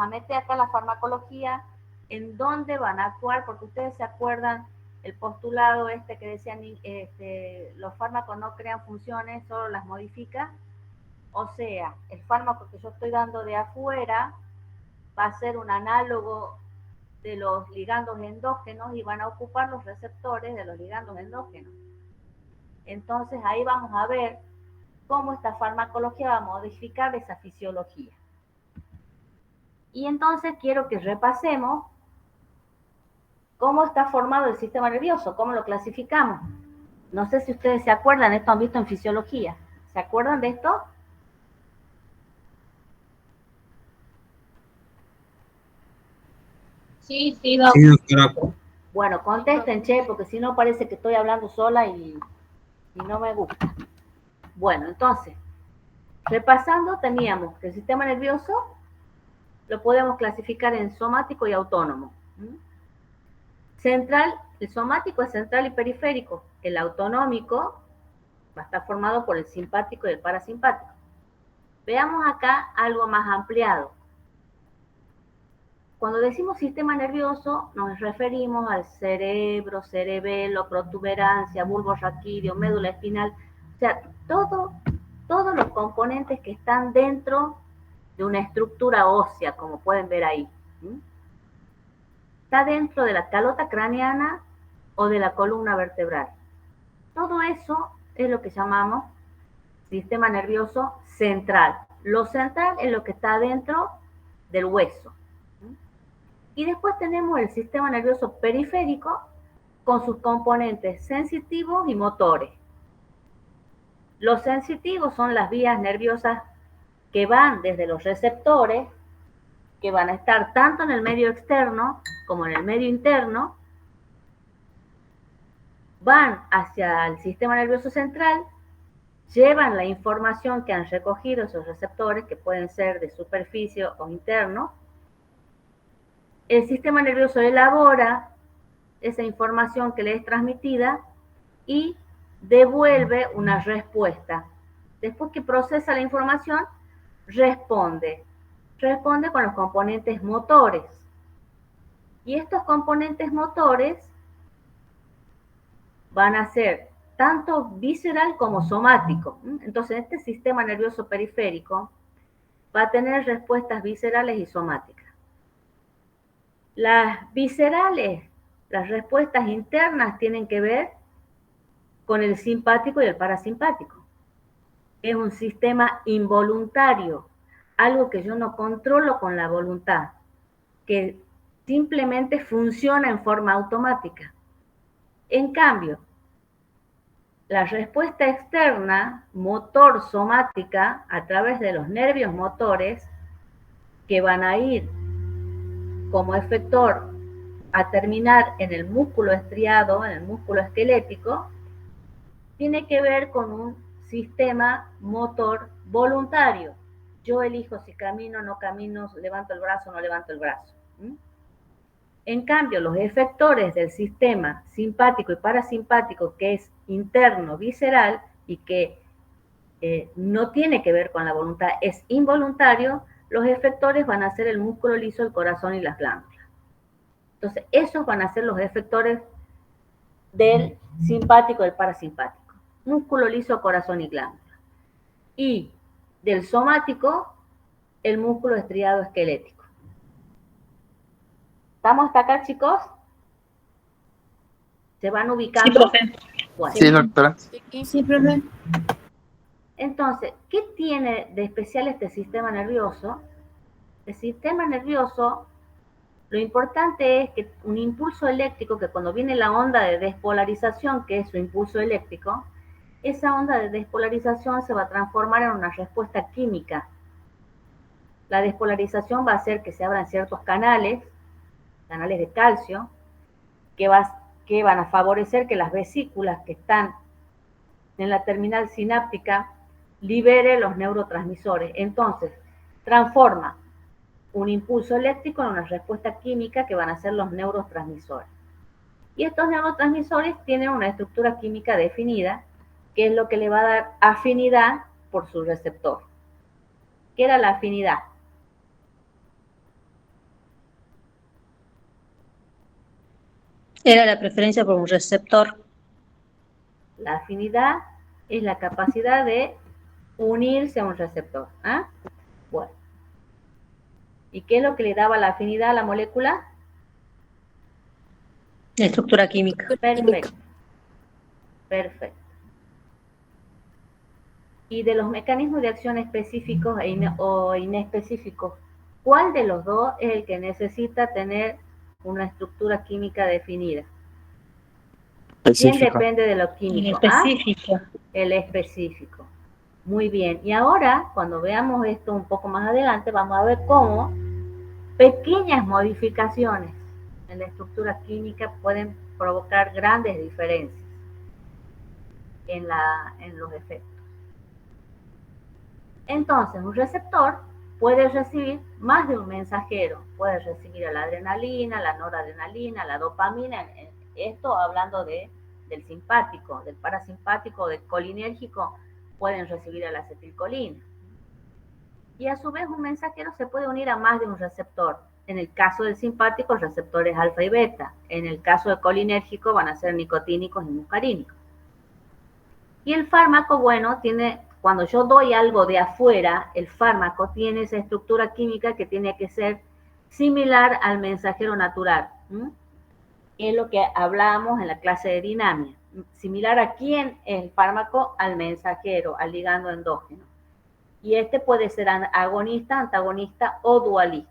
a meter acá la farmacología, en dónde van a actuar, porque ustedes se acuerdan el postulado que decían, los fármacos no crean funciones, solo las modifican. O sea, el fármaco que yo estoy dando de afuera va a ser un análogo de los ligandos endógenos y van a ocupar los receptores de los ligandos endógenos. Entonces ahí vamos a ver cómo esta farmacología va a modificar esa fisiología. Y entonces quiero que repasemos cómo está formado el sistema nervioso, cómo lo clasificamos. No sé si ustedes se acuerdan, esto han visto en fisiología. ¿Se acuerdan de esto? Sí, doctora. Bueno, contesten, che, porque si no parece que estoy hablando sola y no me gusta. Bueno, entonces, repasando, teníamos que el sistema nervioso lo podemos clasificar en somático y autónomo. Central, el somático es central y periférico. El autonómico va a estar formado por el simpático y el parasimpático. Veamos acá algo más ampliado. Cuando decimos sistema nervioso, nos referimos al cerebro, cerebelo, protuberancia, bulbo raquídeo, médula espinal, o sea, todos los componentes que están dentro de una estructura ósea, como pueden ver ahí. Está dentro de la calota craneana o de la columna vertebral. Todo eso es lo que llamamos sistema nervioso central. Lo central es lo que está dentro del hueso. Y después tenemos el sistema nervioso periférico con sus componentes sensitivos y motores. Los sensitivos son las vías nerviosas que van desde los receptores, que van a estar tanto en el medio externo como en el medio interno, van hacia el sistema nervioso central, llevan la información que han recogido esos receptores, que pueden ser de superficie o interno. El sistema nervioso elabora esa información que le es transmitida y devuelve una respuesta. Después que procesa la información, responde con los componentes motores. Y estos componentes motores van a ser tanto visceral como somático. Entonces, este sistema nervioso periférico va a tener respuestas viscerales y somáticas. Las viscerales, las respuestas internas tienen que ver con el simpático y el parasimpático. Es un sistema involuntario, algo que yo no controlo con la voluntad, que simplemente funciona en forma automática. En cambio, la respuesta externa, motor somática, a través de los nervios motores, que van a ir como efector a terminar en el músculo estriado, en el músculo esquelético, tiene que ver con un sistema motor voluntario. Yo elijo si camino, no camino, levanto el brazo, no levanto el brazo. En cambio, los efectores del sistema simpático y parasimpático, que es interno, visceral, y que no tiene que ver con la voluntad, es involuntario, los efectores van a ser el músculo liso, el corazón y las glándulas. Entonces, esos van a ser los efectores del simpático y del parasimpático. Músculo liso, corazón y glándula. Y del somático, el músculo estriado esquelético. ¿Estamos hasta acá, chicos? ¿Se van ubicando? Sí, profe. Bueno. Sí, doctora. Sí, profe. Entonces, ¿qué tiene de especial este sistema nervioso? El sistema nervioso, lo importante es que un impulso eléctrico, que cuando viene la onda de despolarización, que es su impulso eléctrico, esa onda de despolarización se va a transformar en una respuesta química. La despolarización va a hacer que se abran ciertos canales de calcio, que van a favorecer que las vesículas que están en la terminal sináptica libere los neurotransmisores. Entonces, transforma un impulso eléctrico en una respuesta química que van a ser los neurotransmisores. Y estos neurotransmisores tienen una estructura química definida, que es lo que le va a dar afinidad por su receptor. ¿Qué era la afinidad? Era la preferencia por un receptor. La afinidad es la capacidad de unirse a un receptor. ¿Ah? Bueno. ¿Y qué es lo que le daba la afinidad a la molécula? La estructura química. Perfecto, perfecto. Y de los mecanismos de acción específicos o inespecíficos, ¿cuál de los dos es el que necesita tener una estructura química definida? ¿Quién Específico. depende de lo El químico? específico. El específico. Muy bien. Y ahora, cuando veamos esto un poco más adelante, vamos a ver cómo pequeñas modificaciones en la estructura química pueden provocar grandes diferencias en los efectos. Entonces, un receptor puede recibir más de un mensajero. Puede recibir a la adrenalina, la noradrenalina, la dopamina. Esto hablando del simpático, del parasimpático, del colinérgico, pueden recibir a la acetilcolina. Y a su vez un mensajero se puede unir a más de un receptor. En el caso del simpático, receptores alfa y beta. En el caso del colinérgico van a ser nicotínicos y muscarínicos. Y el fármaco, bueno, cuando yo doy algo de afuera, el fármaco tiene esa estructura química que tiene que ser similar al mensajero natural. Es lo que hablábamos en la clase de dinamia. Similar a quién es el fármaco, al mensajero, al ligando endógeno. Y este puede ser agonista, antagonista o dualista.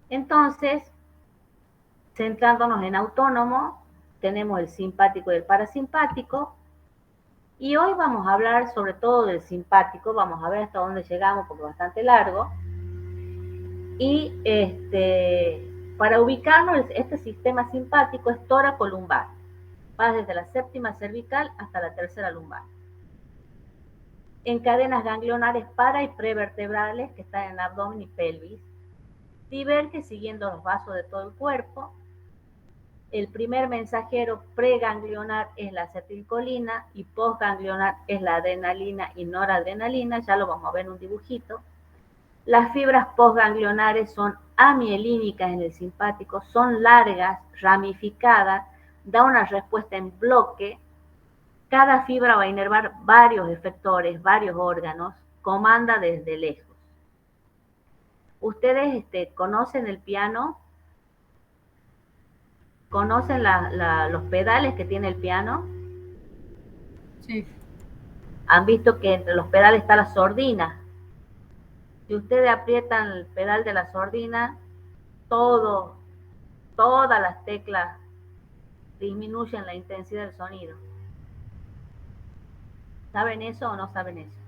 Entonces, centrándonos en autónomo, tenemos el simpático y el parasimpático. Y hoy vamos a hablar sobre todo del simpático, vamos a ver hasta dónde llegamos porque es bastante largo. Y para ubicarnos, este sistema simpático es tóraco-lumbar. Va desde la séptima cervical hasta la tercera lumbar. En cadenas ganglionares para y prevertebrales que están en abdomen y pelvis. Diverge siguiendo los vasos de todo el cuerpo. El primer mensajero preganglionar es la acetilcolina y postganglionar es la adrenalina y noradrenalina, ya lo vamos a ver en un dibujito. Las fibras postganglionares son amielínicas en el simpático, son largas, ramificadas, da una respuesta en bloque. Cada fibra va a inervar varios efectores, varios órganos, comanda desde lejos. ¿Ustedes conocen el piano? ¿Conocen los pedales que tiene el piano? Sí. Han visto que entre los pedales está la sordina. Si ustedes aprietan el pedal de la sordina, todas las teclas disminuyen la intensidad del sonido. ¿Saben eso o no saben eso?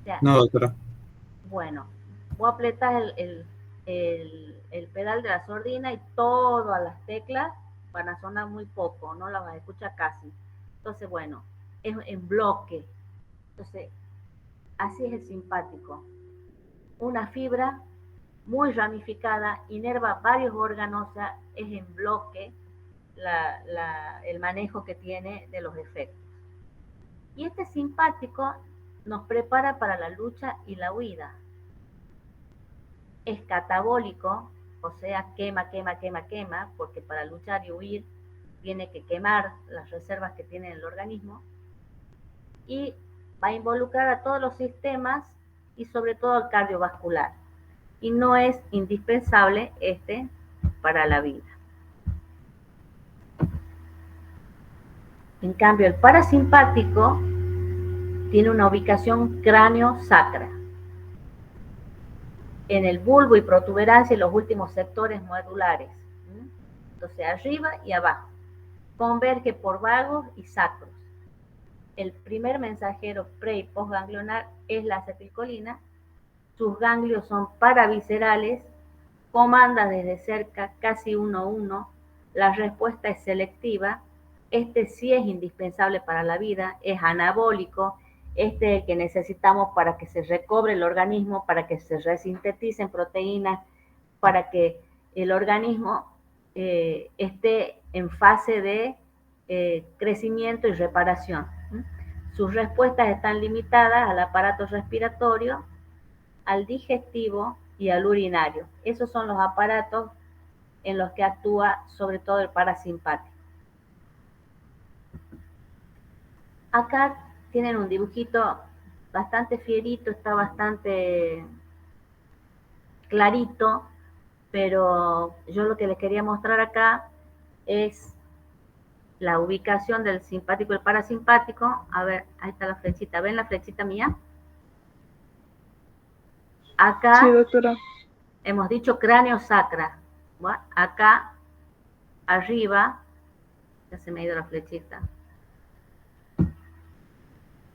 O sea, No, doctora. bueno, vos apretás el pedal de la sordina y todas las teclas van a sonar muy poco, no las vas a escuchar casi. Entonces, bueno, es en bloque. Entonces, así es el simpático. Una fibra muy ramificada, inerva varios órganos, o sea, es en bloque el manejo que tiene de los efectos. Y este simpático nos prepara para la lucha y la huida. Es catabólico, o sea, quema, porque para luchar y huir tiene que quemar las reservas que tiene el organismo. Y va a involucrar a todos los sistemas y sobre todo al cardiovascular. Y no es indispensable para la vida. En cambio, el parasimpático tiene una ubicación cráneo-sacra, en el bulbo y protuberancia y los últimos sectores medulares. Entonces, arriba y abajo. Converge por vagos y sacros. El primer mensajero pre- y postganglionar es la acetilcolina. Sus ganglios son paraviscerales, comanda desde cerca, casi 1-1. La respuesta es selectiva. Este sí es indispensable para la vida, es anabólico. Este es el que necesitamos para que se recobre el organismo, para que se resinteticen proteínas, para que el organismo esté en fase de crecimiento y reparación. Sus respuestas están limitadas al aparato respiratorio, al digestivo y al urinario. Esos son los aparatos en los que actúa sobre todo el parasimpático. Acá tienen un dibujito bastante fierito, está bastante clarito, pero yo lo que les quería mostrar acá es la ubicación del simpático y el parasimpático. A ver, ahí está la flechita. ¿Ven la flechita mía? Acá Sí, doctora. hemos dicho cráneo sacra. Bueno, acá arriba, ya se me ha ido la flechita.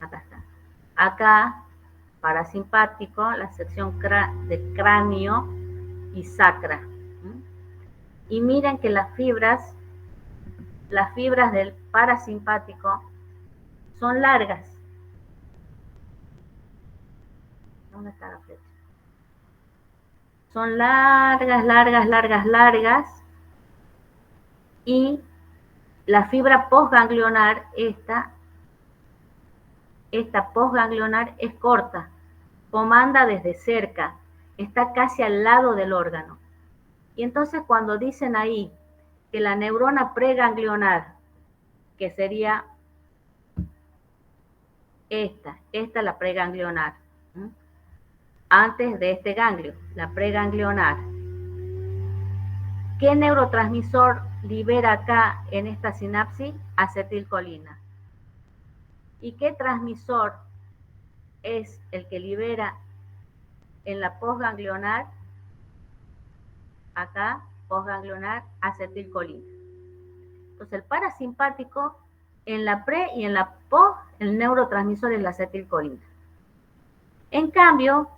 Acá está. Acá, parasimpático, la sección de cráneo y sacra. Y miren que las fibras del parasimpático son largas. ¿Dónde está la flecha? Son largas, largas, largas, largas. Y la fibra postganglionar, esta postganglionar es corta, comanda desde cerca, está casi al lado del órgano. Y entonces cuando dicen ahí que la neurona preganglionar, que sería esta es la preganglionar, antes de este ganglio, la preganglionar. ¿Qué neurotransmisor libera acá en esta sinapsis? Acetilcolina. ¿Y qué transmisor es el que libera en la postganglionar? Acá, postganglionar, acetilcolina. Entonces, el parasimpático, en la pre y en la post, el neurotransmisor es la acetilcolina. En cambio,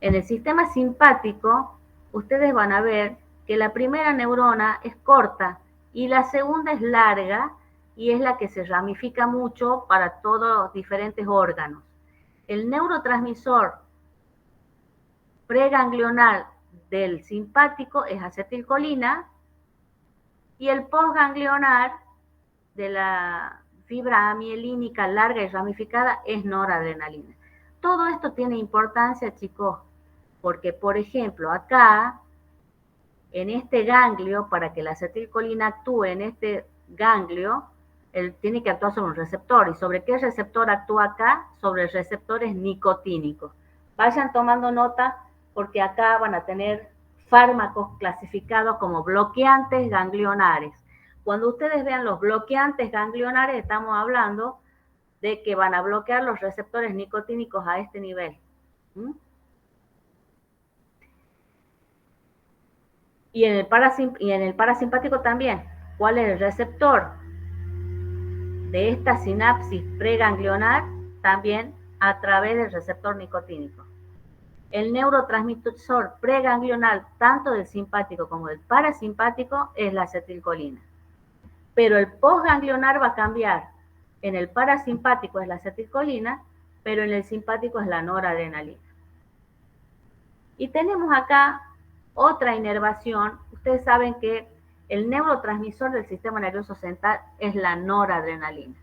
en el sistema simpático, ustedes van a ver que la primera neurona es corta y la segunda es larga y es la que se ramifica mucho para todos los diferentes órganos. El neurotransmisor preganglional del simpático es acetilcolina y el postganglionar de la fibra amielínica larga y ramificada es noradrenalina. Todo esto tiene importancia, chicos, porque, por ejemplo, acá, en este ganglio, para que la acetilcolina actúe en este ganglio, él tiene que actuar sobre un receptor. ¿Y sobre qué receptor actúa acá? Sobre receptores nicotínicos. Vayan tomando nota porque acá van a tener fármacos clasificados como bloqueantes ganglionares. Cuando ustedes vean los bloqueantes ganglionares, estamos hablando de que van a bloquear los receptores nicotínicos a este nivel. Y en el parasimpático también. ¿Cuál es el receptor de esta sinapsis preganglionar? También a través del receptor nicotínico. El neurotransmisor preganglional, tanto del simpático como del parasimpático, es la acetilcolina. Pero el postganglionar va a cambiar. En el parasimpático es la acetilcolina, pero en el simpático es la noradrenalina. Y tenemos acá otra inervación. Ustedes saben que el neurotransmisor del sistema nervioso central es la noradrenalina.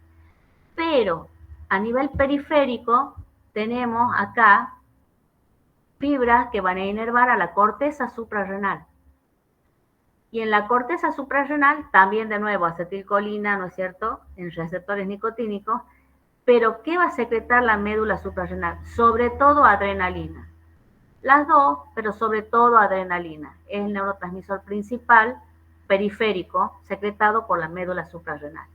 Pero a nivel periférico tenemos acá fibras que van a inervar a la corteza suprarrenal. Y en la corteza suprarrenal también de nuevo acetilcolina, ¿no es cierto?, en receptores nicotínicos. Pero ¿qué va a secretar la médula suprarrenal? Sobre todo adrenalina. Las dos, pero sobre todo adrenalina. Es el neurotransmisor principal periférico secretado por la médula suprarrenal.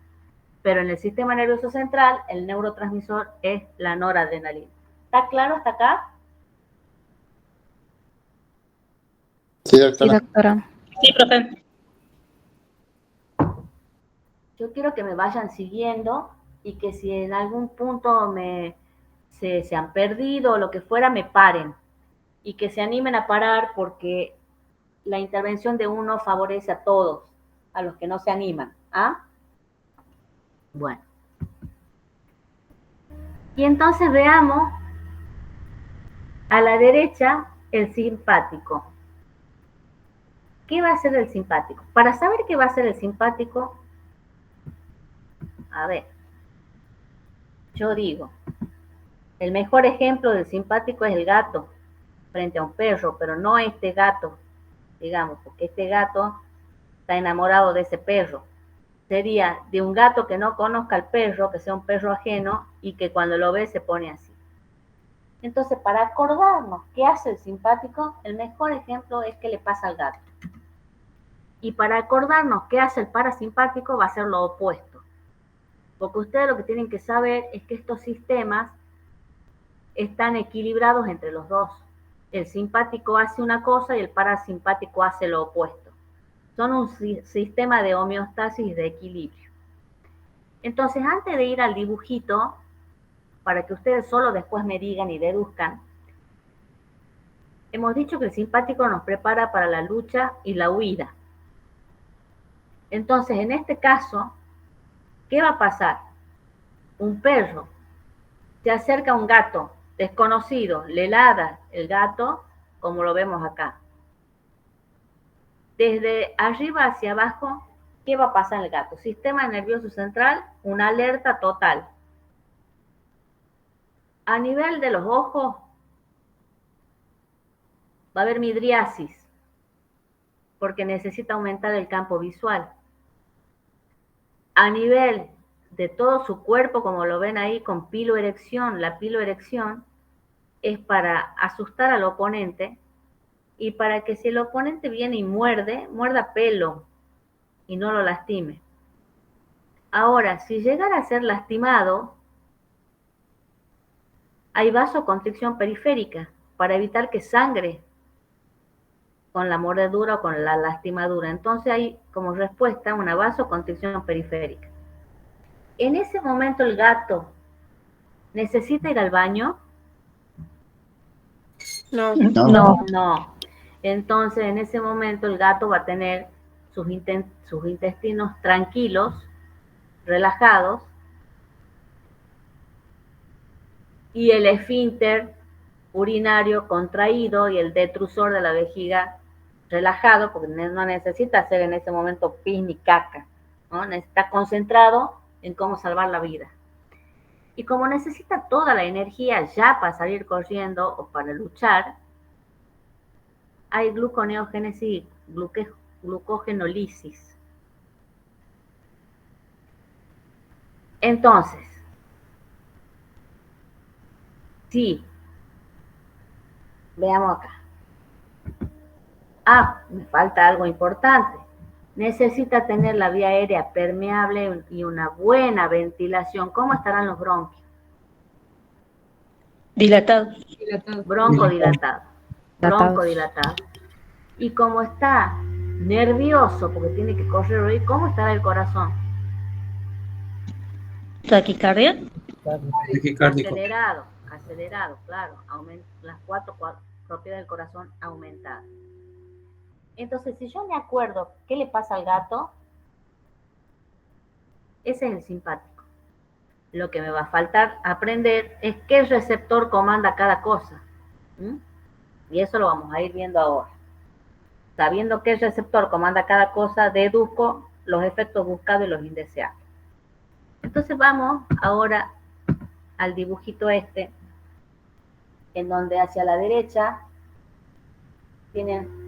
Pero en el sistema nervioso central, el neurotransmisor es la noradrenalina. ¿Está claro hasta acá? Sí, doctora. Sí, doctora. Sí, profe. Yo quiero que me vayan siguiendo y que si en algún punto se han perdido o lo que fuera, me paren. Y que se animen a parar porque la intervención de uno favorece a todos, a los que no se animan. ¿Ah? Bueno. Y entonces veamos a la derecha el simpático. ¿Qué va a hacer el simpático? Para saber qué va a hacer el simpático, a ver, yo digo, el mejor ejemplo del simpático es el gato frente a un perro, pero no este gato, digamos, porque este gato está enamorado de ese perro. Sería de un gato que no conozca al perro, que sea un perro ajeno y que cuando lo ve se pone así. Entonces, para acordarnos qué hace el simpático, el mejor ejemplo es qué le pasa al gato. Y para acordarnos qué hace el parasimpático va a ser lo opuesto. Porque ustedes lo que tienen que saber es que estos sistemas están equilibrados entre los dos. El simpático hace una cosa y el parasimpático hace lo opuesto. Son un sistema de homeostasis y de equilibrio. Entonces, antes de ir al dibujito, para que ustedes solo después me digan y deduzcan, hemos dicho que el simpático nos prepara para la lucha y la huida. Entonces, en este caso, ¿qué va a pasar? Un perro se acerca a un gato desconocido, le ladra el gato, como lo vemos acá. Desde arriba hacia abajo, ¿qué va a pasar en el gato? Sistema nervioso central, una alerta total. A nivel de los ojos, va a haber midriasis, porque necesita aumentar el campo visual. A nivel de todo su cuerpo, como lo ven ahí con piloerección, la piloerección es para asustar al oponente y para que si el oponente viene y muerda pelo y no lo lastime. Ahora, si llegara a ser lastimado, hay vasoconstricción periférica para evitar que sangre con la mordedura o con la lastimadura. Entonces hay como respuesta una vasoconstricción periférica. En ese momento el gato necesita ir al baño. No. No. Entonces en ese momento el gato va a tener sus intestinos tranquilos, relajados, y el esfínter urinario contraído y el detrusor de la vejiga relajado, porque no necesita hacer en ese momento pis ni caca, ¿no? Está concentrado en cómo salvar la vida. Y como necesita toda la energía ya para salir corriendo o para luchar, hay gluconeogénesis y glucogenolisis. Entonces, sí, veamos acá. Me falta algo importante. Necesita tener la vía aérea permeable y una buena ventilación. ¿Cómo estarán los bronquios? Dilatado. Broncodilatado. Broncodilatado. Y como está nervioso porque tiene que correr, ¿cómo estará el corazón? Taquicardia. Acelerado, claro. Las cuatro propiedades del corazón aumentadas. Entonces, si yo me acuerdo qué le pasa al gato, ese es el simpático. Lo que me va a faltar aprender es qué receptor comanda cada cosa. Y eso lo vamos a ir viendo ahora. Sabiendo qué receptor comanda cada cosa, deduzco los efectos buscados y los indeseados. Entonces vamos ahora al dibujito este, en donde hacia la derecha tienen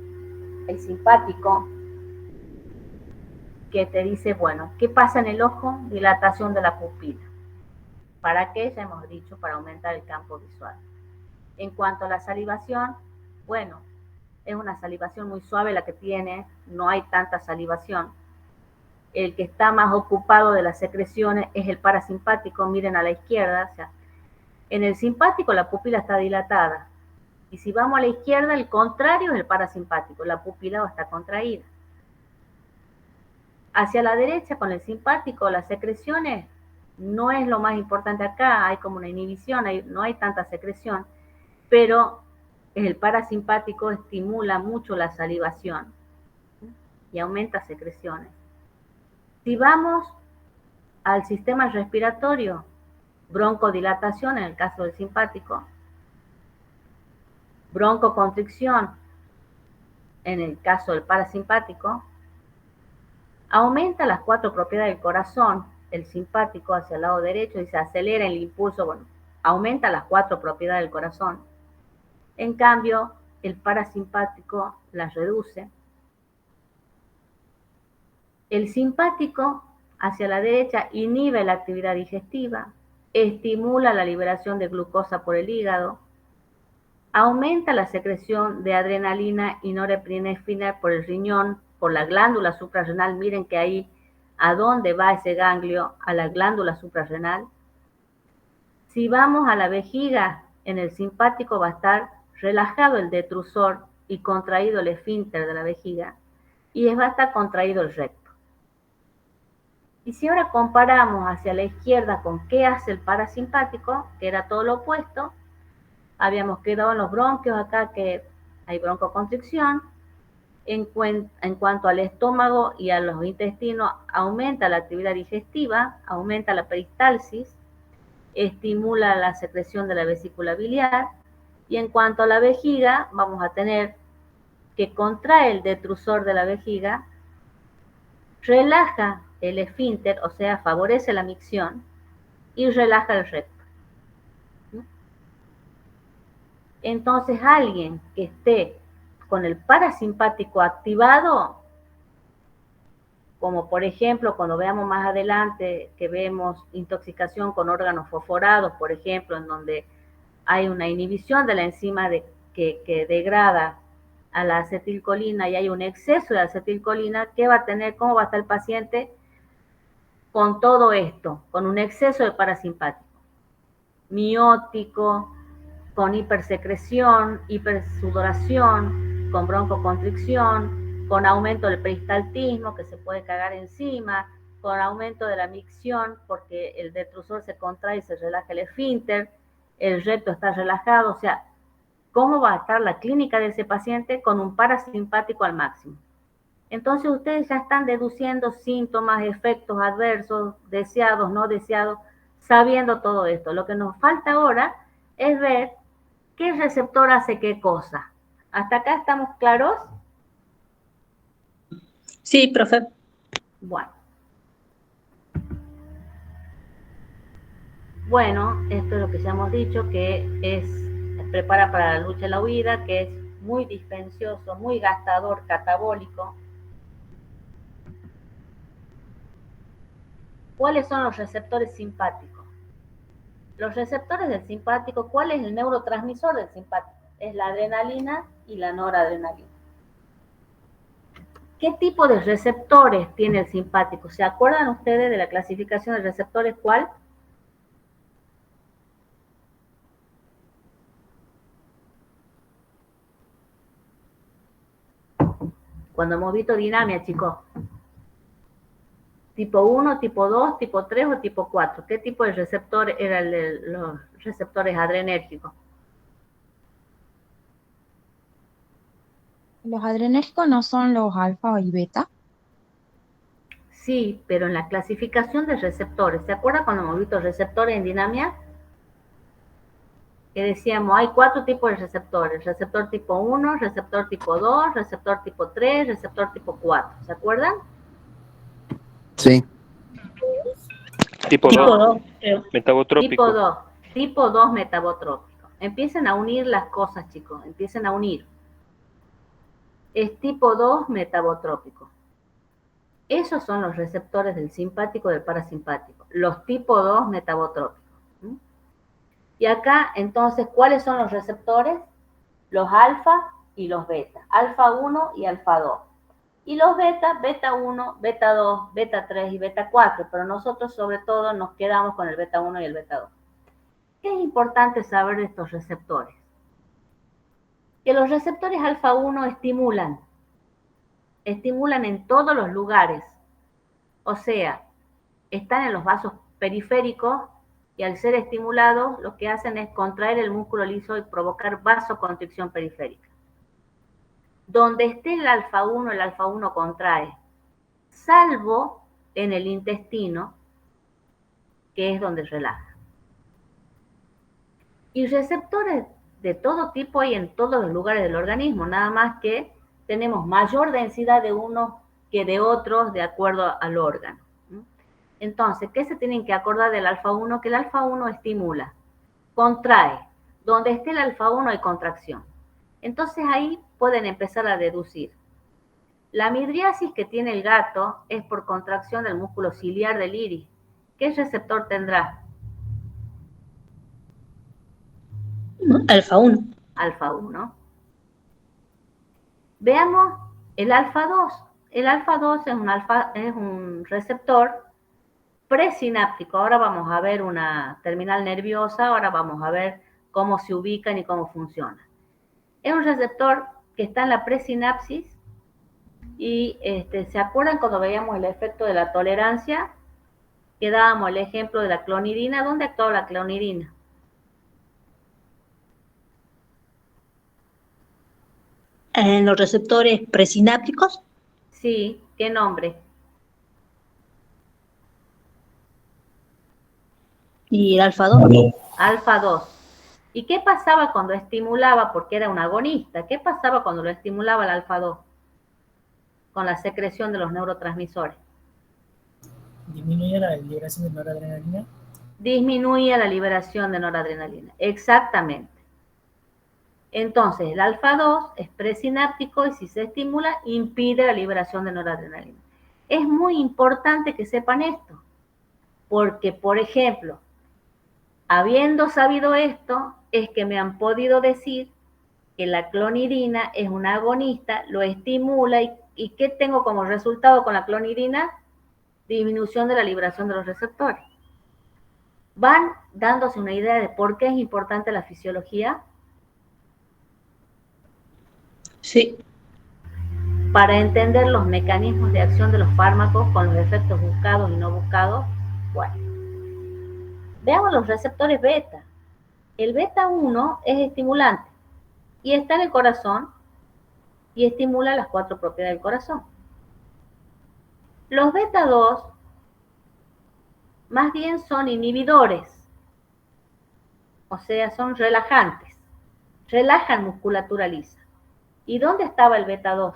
el simpático, que te dice, bueno, ¿qué pasa en el ojo? Dilatación de la pupila. ¿Para qué? Ya hemos dicho, para aumentar el campo visual. En cuanto a la salivación, bueno, es una salivación muy suave la que tiene, no hay tanta salivación. El que está más ocupado de las secreciones es el parasimpático, miren a la izquierda, o sea, en el simpático la pupila está dilatada, y si vamos a la izquierda, el contrario es el parasimpático, la pupila va a estar contraída. Hacia la derecha, con el simpático, las secreciones no es lo más importante acá, hay como una inhibición, no hay tanta secreción, pero el parasimpático estimula mucho la salivación y aumenta secreciones. Si vamos al sistema respiratorio, broncodilatación en el caso del simpático, broncoconstricción en el caso del parasimpático, aumenta las cuatro propiedades del corazón, el simpático hacia el lado derecho y se acelera el impulso, bueno, aumenta las cuatro propiedades del corazón. En cambio, el parasimpático las reduce. El simpático, hacia la derecha, inhibe la actividad digestiva, estimula la liberación de glucosa por el hígado, aumenta la secreción de adrenalina y norepinefrina por el riñón, por la glándula suprarrenal. Miren que ahí, ¿a dónde va ese ganglio? A la glándula suprarrenal. Si vamos a la vejiga, en el simpático va a estar relajado el detrusor y contraído el esfínter de la vejiga, y va a estar contraído el recto. Y si ahora comparamos hacia la izquierda con qué hace el parasimpático, que era todo lo opuesto, habíamos quedado en los bronquios acá que hay broncoconstricción. En cuanto al estómago y a los intestinos, aumenta la actividad digestiva, aumenta la peristalsis, estimula la secreción de la vesícula biliar. Y en cuanto a la vejiga, vamos a tener que contrae el detrusor de la vejiga, relaja el esfínter, o sea, favorece la micción, y relaja el recto. Entonces, alguien que esté con el parasimpático activado, como por ejemplo cuando veamos más adelante que vemos intoxicación con órganos fosforados, por ejemplo, en donde hay una inhibición de la enzima que degrada a la acetilcolina y hay un exceso de acetilcolina, ¿qué va a tener? ¿Cómo va a estar el paciente con todo esto? Con un exceso de parasimpático, miótico, con hipersecreción, hipersudoración, con broncoconstricción, con aumento del peristaltismo, que se puede cagar encima, con aumento de la micción, porque el detrusor se contrae y se relaja el esfínter, el recto está relajado. O sea, ¿cómo va a estar la clínica de ese paciente? Con un parasimpático al máximo. Entonces ustedes ya están deduciendo síntomas, efectos adversos, deseados, no deseados, sabiendo todo esto. Lo que nos falta ahora es ver qué receptor hace qué cosa. ¿Hasta acá estamos claros? Sí, profe. Bueno, esto es lo que ya hemos dicho, que prepara para la lucha y la huida, que es muy dispensioso, muy gastador, catabólico. ¿Cuáles son los receptores simpáticos? Los receptores del simpático, ¿cuál es el neurotransmisor del simpático? Es la adrenalina y la noradrenalina. ¿Qué tipo de receptores tiene el simpático? ¿Se acuerdan ustedes de la clasificación de receptores cuál? Cuando hemos visto dinamia, chicos. Tipo 1, tipo 2, tipo 3 o tipo 4. ¿Qué tipo de receptor era el de los receptores adrenérgicos? ¿Los adrenérgicos no son los alfa y beta? Sí, pero en la clasificación de receptores, ¿se acuerdan cuando hemos visto receptores en dinamia? Que decíamos, hay 4 tipos de receptores. Receptor tipo 1, receptor tipo 2, receptor tipo 3, receptor tipo 4. ¿Se acuerdan? Sí. Tipo 2, metabotrópico. Tipo 2 metabotrópico. Empiecen a unir las cosas, chicos. Empiecen a unir. Es tipo 2 metabotrópico. Esos son los receptores del simpático y del parasimpático. Los tipo 2 metabotrópicos. Y acá, entonces, ¿cuáles son los receptores? Los alfa y los beta. Alfa 1 y alfa 2. Y los beta, beta 1, beta 2, beta 3 y beta 4. Pero nosotros sobre todo nos quedamos con el beta 1 y el beta 2. ¿Qué es importante saber de estos receptores? Que los receptores alfa 1 estimulan en todos los lugares. O sea, están en los vasos periféricos y al ser estimulados lo que hacen es contraer el músculo liso y provocar vasoconstricción periférica. Donde esté el alfa 1 contrae, salvo en el intestino, que es donde relaja. Y receptores de todo tipo hay en todos los lugares del organismo, nada más que tenemos mayor densidad de unos que de otros de acuerdo al órgano. Entonces, ¿qué se tienen que acordar del alfa 1? Que el alfa 1 estimula, contrae. Donde esté el alfa 1 hay contracción. Entonces ahí pueden empezar a deducir. La midriasis que tiene el gato es por contracción del músculo ciliar del iris. ¿Qué receptor tendrá? Alfa 1. Alfa 1. Veamos el alfa 2. El alfa 2 es un receptor presináptico. Ahora vamos a ver una terminal nerviosa, ahora vamos a ver cómo se ubican y cómo funciona. Es un receptor que está en la presinapsis y ¿se acuerdan cuando veíamos el efecto de la tolerancia? Que dábamos el ejemplo de la clonidina. ¿Dónde actúa la clonidina? En los receptores presinápticos. Sí, ¿qué nombre? Y el alfa 2. Alfa 2. ¿Y qué pasaba cuando estimulaba, porque era un agonista, qué pasaba cuando lo estimulaba el alfa 2? Con la secreción de los neurotransmisores. ¿Disminuye la liberación de noradrenalina? Disminuía la liberación de noradrenalina, exactamente. Entonces, el alfa 2 es presináptico y si se estimula, impide la liberación de noradrenalina. Es muy importante que sepan esto, porque, por ejemplo, habiendo sabido esto, es que me han podido decir que la clonidina es un agonista, lo estimula y ¿qué tengo como resultado con la clonidina? Disminución de la liberación de los receptores. ¿Van dándose una idea de por qué es importante la fisiología? Sí. Para entender los mecanismos de acción de los fármacos con los efectos buscados y no buscados. Bueno, veamos los receptores beta. El beta 1 es estimulante y está en el corazón y estimula las 4 propiedades del corazón. Los beta 2 más bien son inhibidores, o sea, son relajantes, relajan musculatura lisa. ¿Y dónde estaba el beta 2?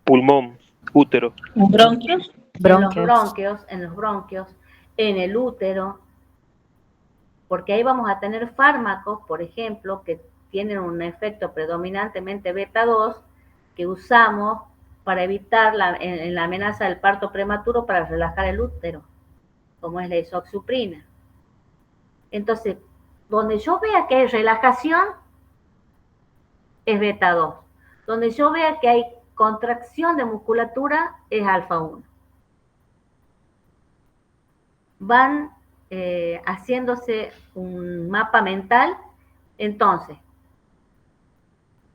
Pulmón, útero. Bronquios. En los bronquios, en el útero, porque ahí vamos a tener fármacos, por ejemplo, que tienen un efecto predominantemente beta 2, que usamos para evitar en la amenaza del parto prematuro para relajar el útero, como es la isoxsuprina. Entonces, donde yo vea que hay relajación, es beta 2. Donde yo vea que hay contracción de musculatura, es alfa 1. Van haciéndose un mapa mental. Entonces,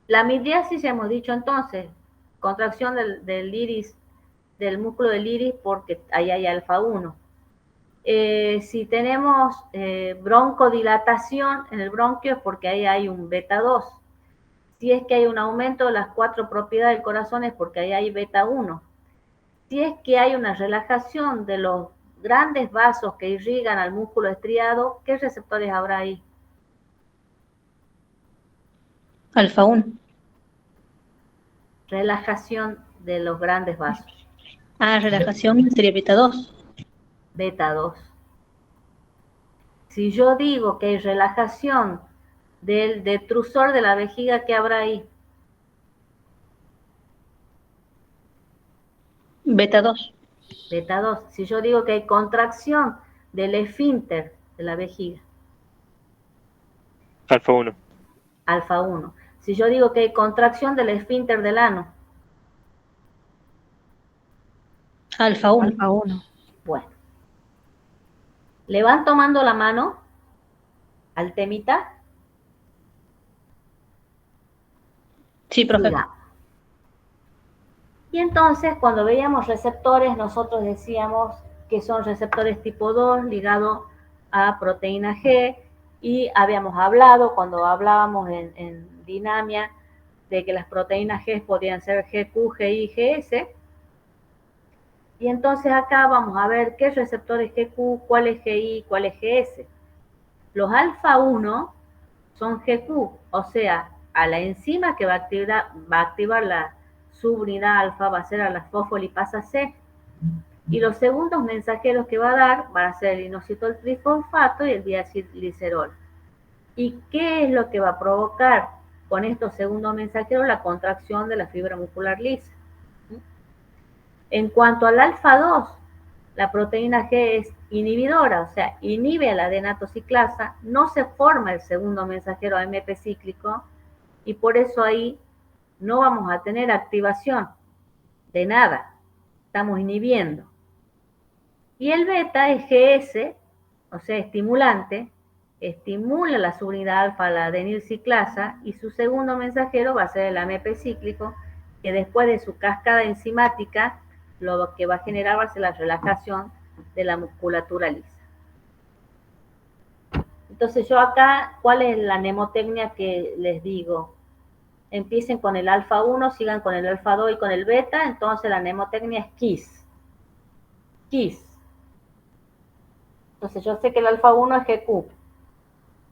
la midriasis, hemos dicho entonces, contracción del iris, del músculo del iris, porque ahí hay alfa 1. Si tenemos broncodilatación en el bronquio, es porque ahí hay un beta 2. Si es que hay un aumento de las 4 propiedades del corazón, es porque ahí hay beta 1. Si es que hay una relajación de los grandes vasos que irrigan al músculo estriado, ¿qué receptores habrá ahí? Alfa 1. Relajación de los grandes vasos. Relajación sería beta 2. Beta 2. Si yo digo que hay relajación del detrusor de la vejiga, ¿qué habrá ahí? Beta 2. Beta 2. Si yo digo que hay contracción del esfínter de la vejiga. Alfa 1. Alfa 1. Si yo digo que hay contracción del esfínter del ano. Alfa 1. Alfa 1. Bueno. ¿Le van tomando la mano al temita? Sí, profe. Sigamos. Y entonces, cuando veíamos receptores, nosotros decíamos que son receptores tipo 2 ligados a proteína G, y habíamos hablado, cuando hablábamos en dinamia, de que las proteínas G podían ser GQ, GI, GS. Y entonces acá vamos a ver qué receptores GQ, cuál es GI, cuál es GS. Los alfa 1 son GQ, o sea, a la enzima que va a activar la subunidad alfa va a ser a la fosfolipasa C. Y los segundos mensajeros que va a dar van a ser el inositol trifosfato y el diacilglicerol. ¿Y qué es lo que va a provocar con estos segundos mensajeros la contracción de la fibra muscular lisa. En cuanto al alfa-2, la proteína G es inhibidora, o sea, inhibe a la adenatociclasa, no se forma el segundo mensajero AMP cíclico y por eso ahí no vamos a tener activación de nada, estamos inhibiendo. Y el beta es GS, o sea, estimulante, estimula la subunidad alfa a la adenilciclasa y su segundo mensajero va a ser el AMP cíclico, que después de su cascada enzimática lo que va a generar va a ser la relajación de la musculatura lisa. Entonces yo acá, ¿cuál es la mnemotecnia que les digo? Empiecen con el alfa 1, sigan con el alfa 2 y con el beta, entonces la mnemotecnia es KISS. KISS. Entonces yo sé que el alfa 1 es GQ,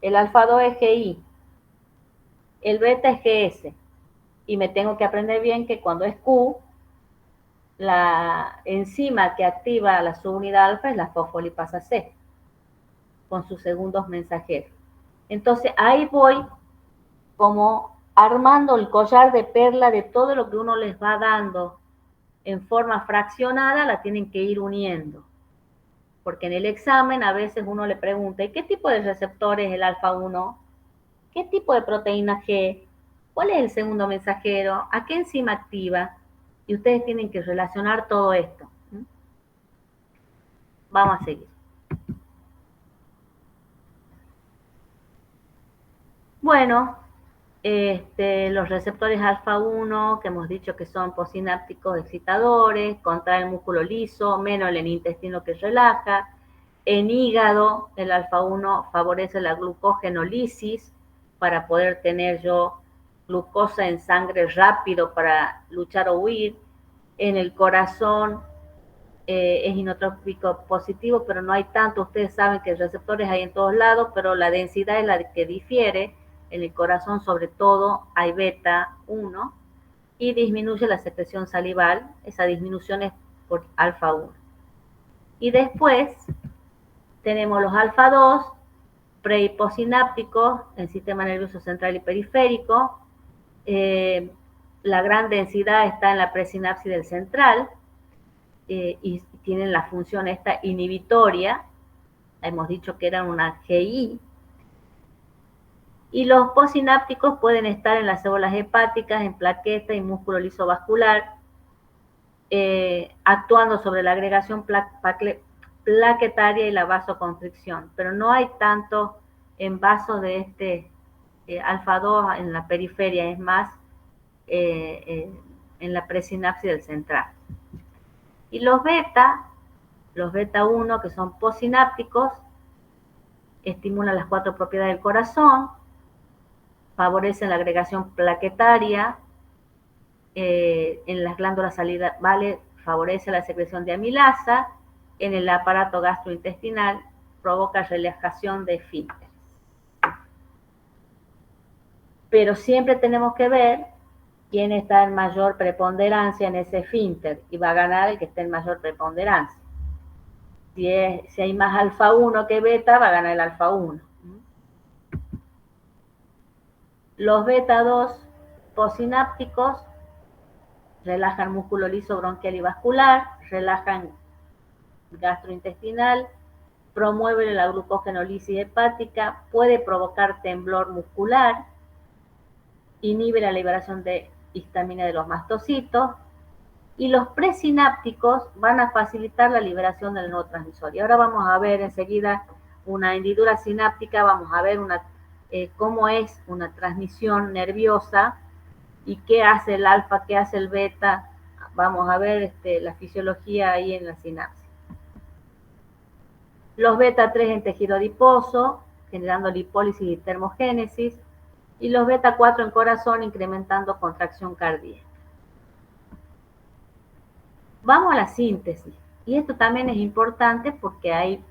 el alfa 2 es GI, el beta es GS, y me tengo que aprender bien que cuando es Q, la enzima que activa la subunidad alfa es la fosfolipasa C, con sus segundos mensajeros. Entonces ahí voy como armando el collar de perla de todo lo que uno les va dando en forma fraccionada, la tienen que ir uniendo. Porque en el examen a veces uno le pregunta, ¿y qué tipo de receptor es el alfa 1? ¿Qué tipo de proteína G? ¿Cuál es el segundo mensajero? ¿A qué enzima activa? Y ustedes tienen que relacionar todo esto. Vamos a seguir. Bueno, los receptores alfa 1, que hemos dicho que son posinápticos excitadores, contrae el músculo liso, menos el intestino que relaja. En hígado, el alfa 1 favorece la glucogenolisis para poder tener yo glucosa en sangre rápido para luchar o huir. En el corazón es inotrópico positivo, pero no hay tanto. Ustedes saben que receptores hay en todos lados, pero la densidad es la que difiere. En el corazón, sobre todo, hay beta 1 y disminuye la secreción salival. Esa disminución es por alfa 1. Y después tenemos los alfa 2, pre y postsinápticos, el sistema nervioso central y periférico. La gran densidad está en la presinapsis del central y tienen la función esta inhibitoria. Hemos dicho que eran una GI. Y los postsinápticos pueden estar en las células hepáticas, en plaqueta y músculo liso vascular, actuando sobre la agregación plaquetaria y la vasoconstricción, pero no hay tanto en vasos de este alfa 2 en la periferia, es más en la presinapsis del central. Y los beta 1, que son postsinápticos, estimulan las 4 propiedades del corazón, favorecen la agregación plaquetaria, en las glándulas salivales favorece la secreción de amilasa, en el aparato gastrointestinal provoca relajación de esfínteres. Pero siempre tenemos que ver quién está en mayor preponderancia en ese esfínter y va a ganar el que esté en mayor preponderancia. Si hay más alfa 1 que beta, va a ganar el alfa 1. Los beta 2 postsinápticos relajan músculo liso bronquial y vascular, relajan gastrointestinal, promueve la glucogenolisis hepática, puede provocar temblor muscular, inhibe la liberación de histamina de los mastocitos, y los presinápticos van a facilitar la liberación del neurotransmisor. Y ahora vamos a ver enseguida una hendidura sináptica, vamos a ver cómo es una transmisión nerviosa y qué hace el alfa, qué hace el beta. Vamos a ver la fisiología ahí en la sinapsis. Los beta 3 en tejido adiposo, generando lipólisis y termogénesis, y los beta 4 en corazón, incrementando contracción cardíaca. Vamos a la síntesis, y esto también es importante porque ahí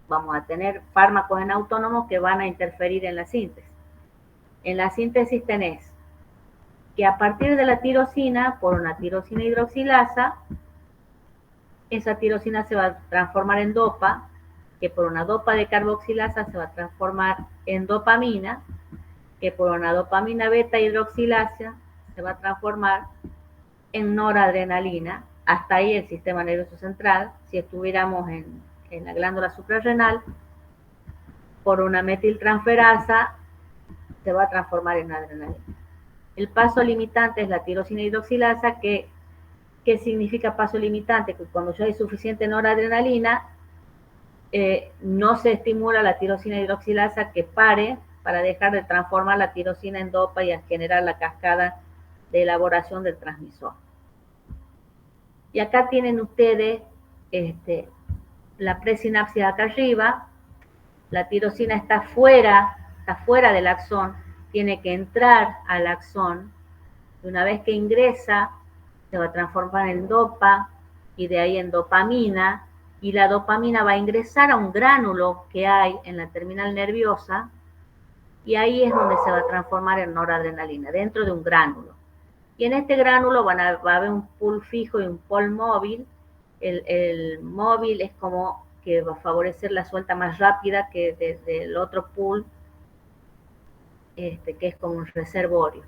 vamos a tener fármacos en autónomos que van a interferir en la síntesis. En la síntesis tenés que a partir de la tirosina, por una tirosina hidroxilasa, esa tirosina se va a transformar en dopa, que por una dopa de carboxilasa se va a transformar en dopamina, que por una dopamina beta hidroxilasa se va a transformar en noradrenalina. Hasta ahí el sistema nervioso central. Si estuviéramos en la glándula suprarrenal, por una metiltransferasa se va a transformar en adrenalina. El paso limitante es la tirosina hidroxilasa. ¿Qué significa paso limitante? Que cuando ya hay suficiente noradrenalina, no se estimula la tirosina hidroxilasa que pare para dejar de transformar la tirosina en dopa y a generar la cascada de elaboración del transmisor. Y acá tienen ustedes la presinapsis acá arriba. La tirosina está fuera del axón, tiene que entrar al axón. Y una vez que ingresa, se va a transformar en dopa y de ahí en dopamina. Y la dopamina va a ingresar a un gránulo que hay en la terminal nerviosa y ahí es donde se va a transformar en noradrenalina, dentro de un gránulo. Y en este gránulo va a haber un pool fijo y un pool móvil. El móvil es como que va a favorecer la suelta más rápida que desde el otro pool, que es como un reservorio.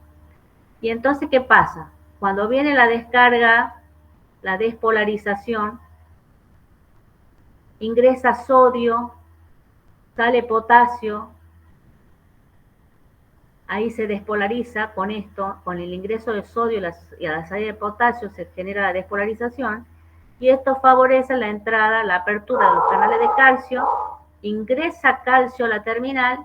Y entonces, ¿qué pasa? Cuando viene la descarga, la despolarización, ingresa sodio, sale potasio, ahí se despolariza con esto, con el ingreso de sodio y a la salida de potasio se genera la despolarización, y esto favorece la entrada, la apertura de los canales de calcio, ingresa calcio a la terminal,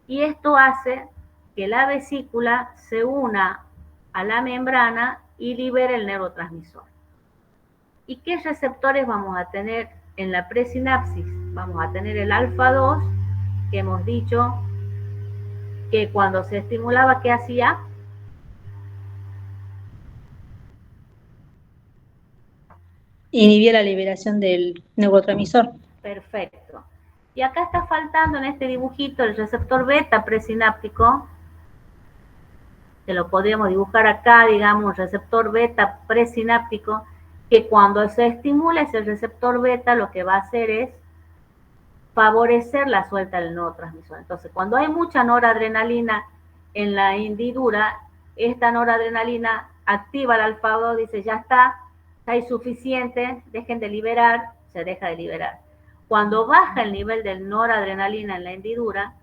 y esto hace que la vesícula se una a la membrana y libere el neurotransmisor. ¿Y qué receptores vamos a tener en la presinapsis? Vamos a tener el alfa 2, que hemos dicho que cuando se estimulaba, ¿qué hacía? Inhibía la liberación del neurotransmisor. Perfecto. Y acá está faltando en este dibujito el receptor beta presináptico, que lo podríamos dibujar acá, digamos, un receptor beta presináptico, que cuando se estimula ese receptor beta, lo que va a hacer es favorecer la suelta del neurotransmisor. Entonces, cuando hay mucha noradrenalina en la hendidura, esta noradrenalina activa el alfa 2, dice, ya hay suficiente, dejen de liberar, se deja de liberar. Cuando baja el nivel de noradrenalina en la hendidura,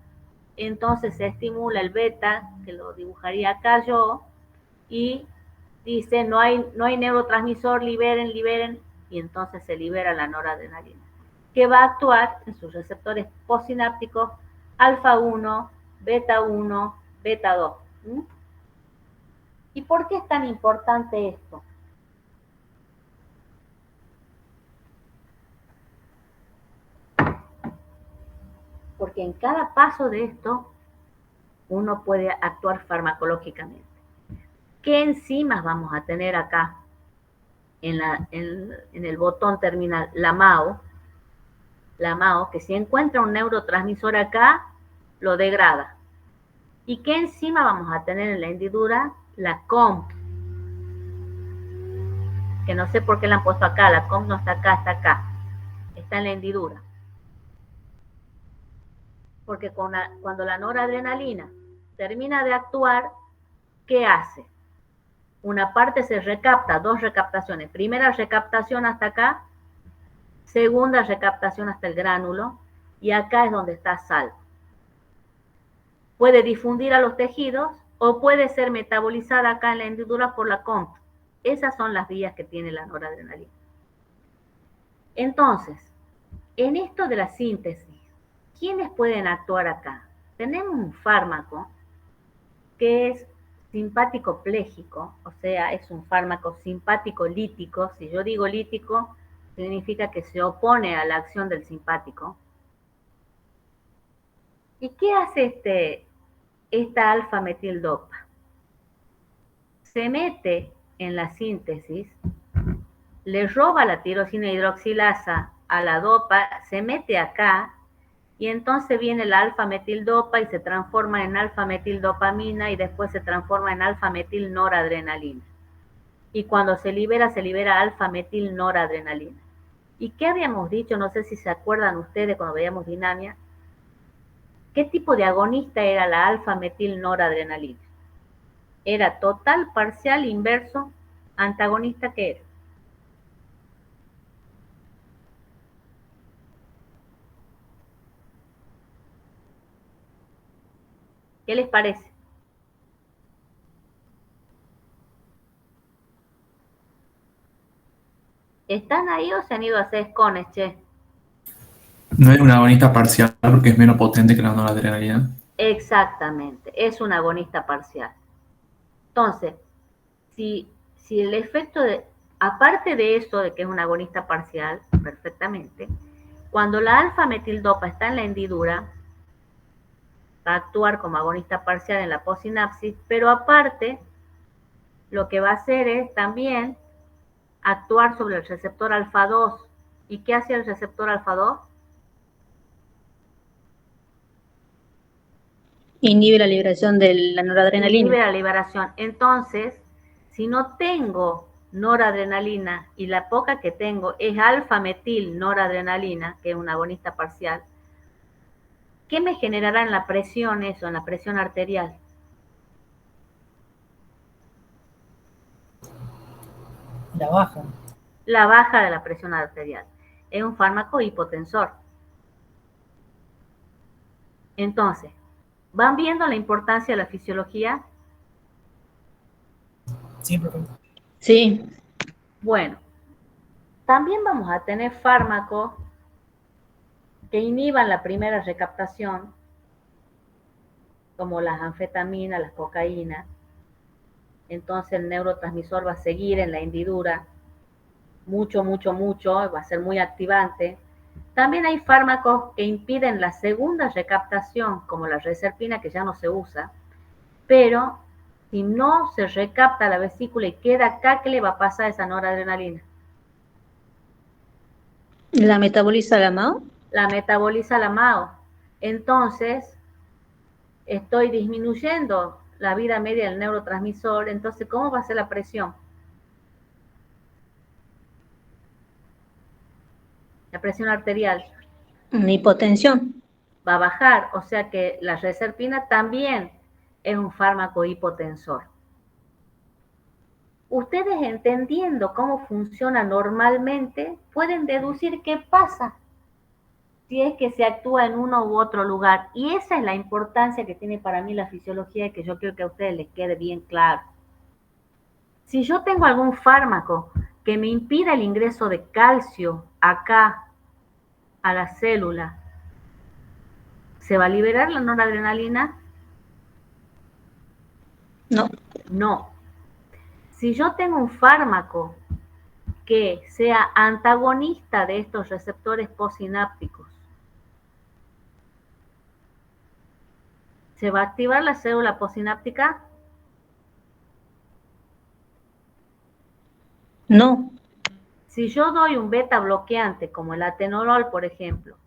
entonces se estimula el beta, que lo dibujaría acá yo, y dice, no hay neurotransmisor, liberen, y entonces se libera la noradrenalina, que va a actuar en sus receptores postsinápticos alfa 1, beta 1, beta 2. ¿Y por qué es tan importante esto? Porque en cada paso de esto uno puede actuar farmacológicamente. ¿Qué enzimas vamos a tener acá en el botón terminal? La MAO, que si encuentra un neurotransmisor acá, lo degrada. ¿Y qué enzima vamos a tener en la hendidura? La COMP, que no sé por qué la han puesto acá, la COMP no está acá, está acá, está en la hendidura. Porque cuando la noradrenalina termina de actuar, ¿qué hace? Una parte se recapta, 2 recaptaciones. Primera recaptación hasta acá, segunda recaptación hasta el gránulo, y acá es donde está salvo. Puede difundir a los tejidos o puede ser metabolizada acá en la hendidura por la COMP. Esas son las vías que tiene la noradrenalina. Entonces, en esto de la síntesis, ¿quiénes pueden actuar acá? Tenemos un fármaco que es simpático pléjico, o sea, es un fármaco simpático lítico. Si yo digo lítico, significa que se opone a la acción del simpático. ¿Y qué hace esta alfa-metildopa? Se mete en la síntesis, le roba la tirosina hidroxilasa a la dopa, se mete acá, y entonces viene la alfa-metildopa y se transforma en alfa-metildopamina y después se transforma en alfa-metilnoradrenalina. Y cuando se libera alfa-metilnoradrenalina. ¿Y qué habíamos dicho? No sé si se acuerdan ustedes cuando veíamos Dinamia, ¿qué tipo de agonista era la alfa-metil-noradrenalina? ¿Era total, parcial, inverso, antagonista? ¿Qué era? ¿Qué les parece? ¿Están ahí o se han ido a hacer escones, che? No es una agonista parcial porque es menos potente que la noradrenalina. Exactamente, es un agonista parcial. Entonces, si el efecto aparte de eso, de que es un agonista parcial, perfectamente, cuando la alfa-metildopa está en la hendidura, va a actuar como agonista parcial en la possinapsis, pero aparte, lo que va a hacer es también actuar sobre el receptor alfa-2. ¿Y qué hace el receptor alfa-2? Inhibe la liberación de la noradrenalina. Inhibe la liberación. Entonces, si no tengo noradrenalina y la poca que tengo es alfa-metil noradrenalina, que es un agonista parcial, ¿qué me generará en la presión eso, en la presión arterial? La baja. La baja de la presión arterial. Es un fármaco hipotensor. Entonces, ¿van viendo la importancia de la fisiología? Sí, profe. Sí, Bueno, también vamos a tener fármacos que inhiban la primera recaptación, como las anfetaminas, las cocaínas. Entonces el neurotransmisor va a seguir en la hendidura mucho, va a ser muy activante. También hay fármacos que impiden la segunda recaptación, como la reserpina, que ya no se usa, pero si no se recapta la vesícula y queda acá, ¿qué le va a pasar a esa noradrenalina? la metaboliza la MAO. La metaboliza la MAO. Entonces, estoy disminuyendo la vida media del neurotransmisor, entonces, ¿cómo va a ser la presión? La presión arterial Una hipotensión. va a bajar, o sea que la reserpina también es un fármaco hipotensor. Ustedes, entendiendo cómo funciona normalmente, pueden deducir qué pasa si es que se actúa en uno u otro lugar. Y esa es la importancia que tiene para mí la fisiología, que yo quiero que a ustedes les quede bien claro. Si yo tengo algún fármaco que me impida el ingreso de calcio acá a la célula, ¿se va a liberar la noradrenalina? No. No. Si yo tengo un fármaco que sea antagonista de estos receptores postsinápticos, ¿se va a activar la célula postsináptica? No. Si yo doy un beta bloqueante, como el atenolol, por ejemplo,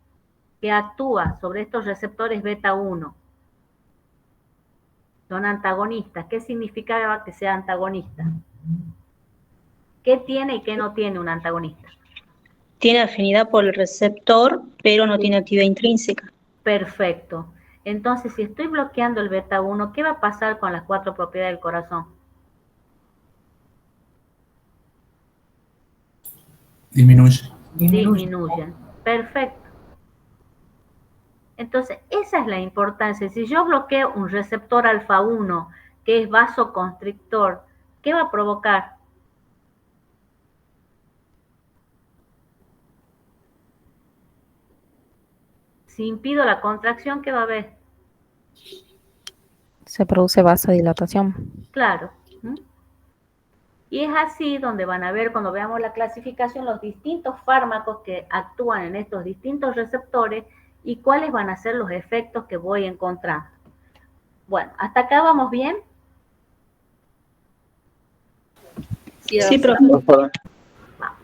que actúa sobre estos receptores beta 1, son antagonistas. ¿Qué significa que sea antagonista? ¿Qué tiene y qué no tiene un antagonista? Tiene afinidad por el receptor, pero no tiene actividad intrínseca. Perfecto. Entonces, si estoy bloqueando el beta 1, ¿qué va a pasar con las 4 propiedades del corazón? Disminuyen. Perfecto. Entonces, esa es la importancia. Si yo bloqueo un receptor alfa 1, que es vasoconstrictor, ¿qué va a provocar? Si impido la contracción, ¿qué va a haber? Se produce vasodilatación. Claro. Y es así donde van a ver, cuando veamos la clasificación, los distintos fármacos que actúan en estos distintos receptores y cuáles van a ser los efectos que voy encontrando. Bueno, ¿hasta acá vamos bien? Sí, profe.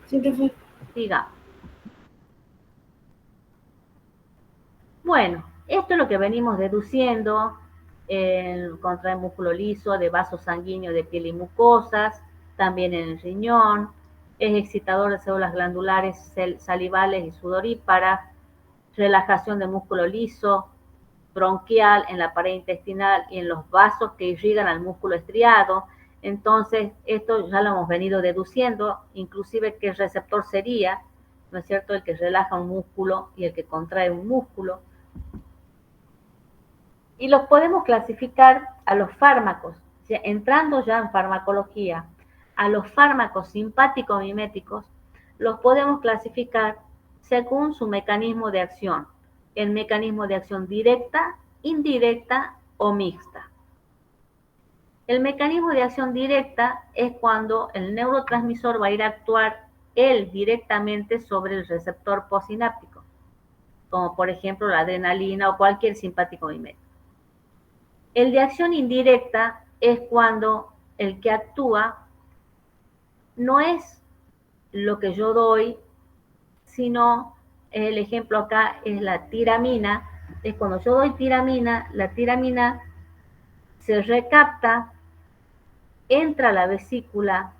Sí, profe. Siga. Bueno, esto es lo que venimos deduciendo contra el músculo liso, de vasos sanguíneos de piel y mucosas, también en el riñón, es excitador de células glandulares salivales y sudoríparas, relajación de músculo liso, bronquial, en la pared intestinal y en los vasos que irrigan al músculo estriado. Entonces, esto ya lo hemos venido deduciendo, inclusive qué receptor sería, ¿no es cierto?, el que relaja un músculo y el que contrae un músculo. Y los podemos clasificar a los fármacos, o sea, entrando ya en farmacología, a los fármacos simpático-miméticos, los podemos clasificar según su mecanismo de acción, el mecanismo de acción directa, indirecta o mixta. El mecanismo de acción directa es cuando el neurotransmisor va a ir a actuar él directamente sobre el receptor postsináptico, como por ejemplo la adrenalina o cualquier simpático mimético. El de acción indirecta es cuando el que actúa no es lo que yo doy, sino el ejemplo acá es la tiramina. Es cuando yo doy tiramina, la tiramina se recapta, entra a la vesícula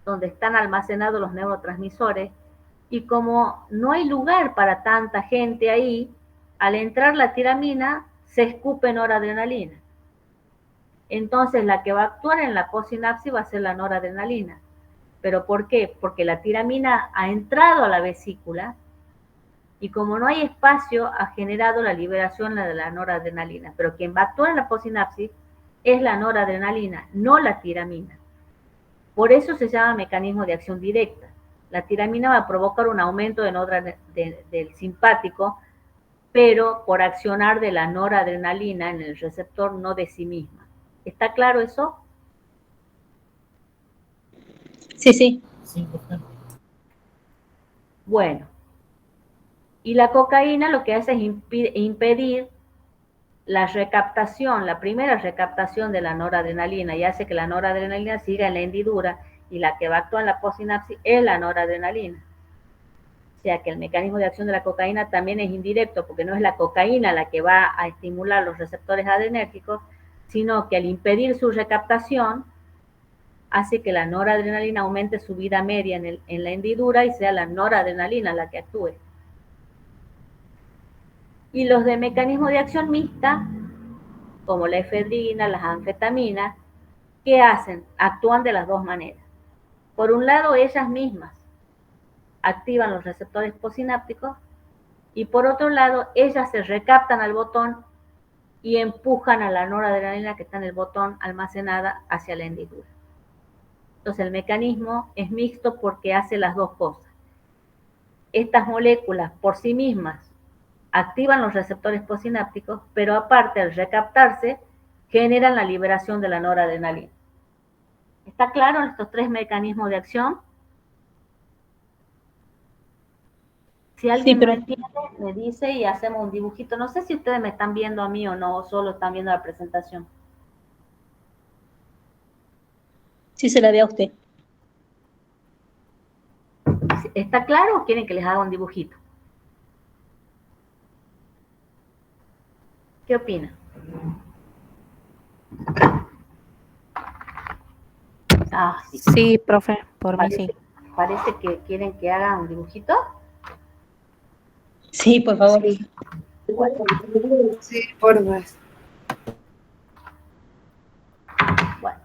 donde están almacenados los neurotransmisores, y como no hay lugar para tanta gente ahí, al entrar la tiramina se escupe noradrenalina. Entonces la que va a actuar en la postsinapsis va a ser la noradrenalina. ¿Pero por qué? Porque la tiramina ha entrado a la vesícula y como no hay espacio ha generado la liberación de la noradrenalina. Pero quien va a actuar en la postsinapsis es la noradrenalina, no la tiramina. Por eso se llama mecanismo de acción directa. La tiramina va a provocar un aumento del simpático, pero por accionar de la noradrenalina en el receptor, no de sí misma. ¿Está claro eso? Sí, sí. Sí, por ejemplo. Bueno, y la cocaína lo que hace es impedir la recaptación, la primera recaptación de la noradrenalina, y hace que la noradrenalina siga en la hendidura, y la que va a actuar en la postsinapsis es la noradrenalina. O sea que el mecanismo de acción de la cocaína también es indirecto, porque no es la cocaína la que va a estimular los receptores adrenérgicos, sino que al impedir su recaptación, hace que la noradrenalina aumente su vida media en la hendidura y sea la noradrenalina la que actúe. Y los de mecanismo de acción mixta, como la efedrina, las anfetaminas, ¿qué hacen? Actúan de las dos maneras. Por un lado, ellas mismas activan los receptores postsinápticos y por otro lado, ellas se recaptan al botón y empujan a la noradrenalina que está en el botón almacenada hacia la hendidura. Entonces el mecanismo es mixto porque hace las dos cosas. Estas moléculas por sí mismas activan los receptores postsinápticos, pero aparte al recaptarse generan la liberación de la noradrenalina. ¿Está claro estos tres mecanismos de acción? Si alguien no entiende, me dice y hacemos un dibujito. No sé si ustedes me están viendo a mí o no, o solo están viendo la presentación. Sí, se la ve a usted. ¿Está claro o quieren que les haga un dibujito? ¿Qué opinan? Ah, sí. Sí, profe, por mí sí. Parece que quieren que haga un dibujito. Sí, por favor. Sí, por más. Bueno.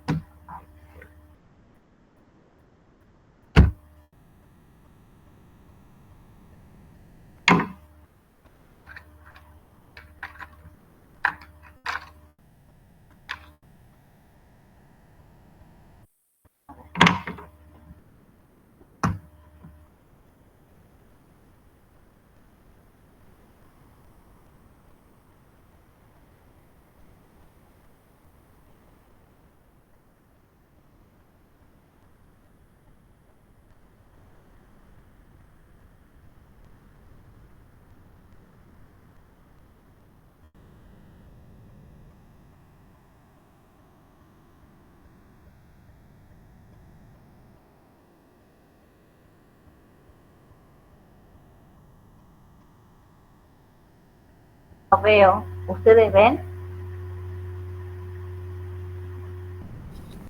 Lo veo. ¿Ustedes ven?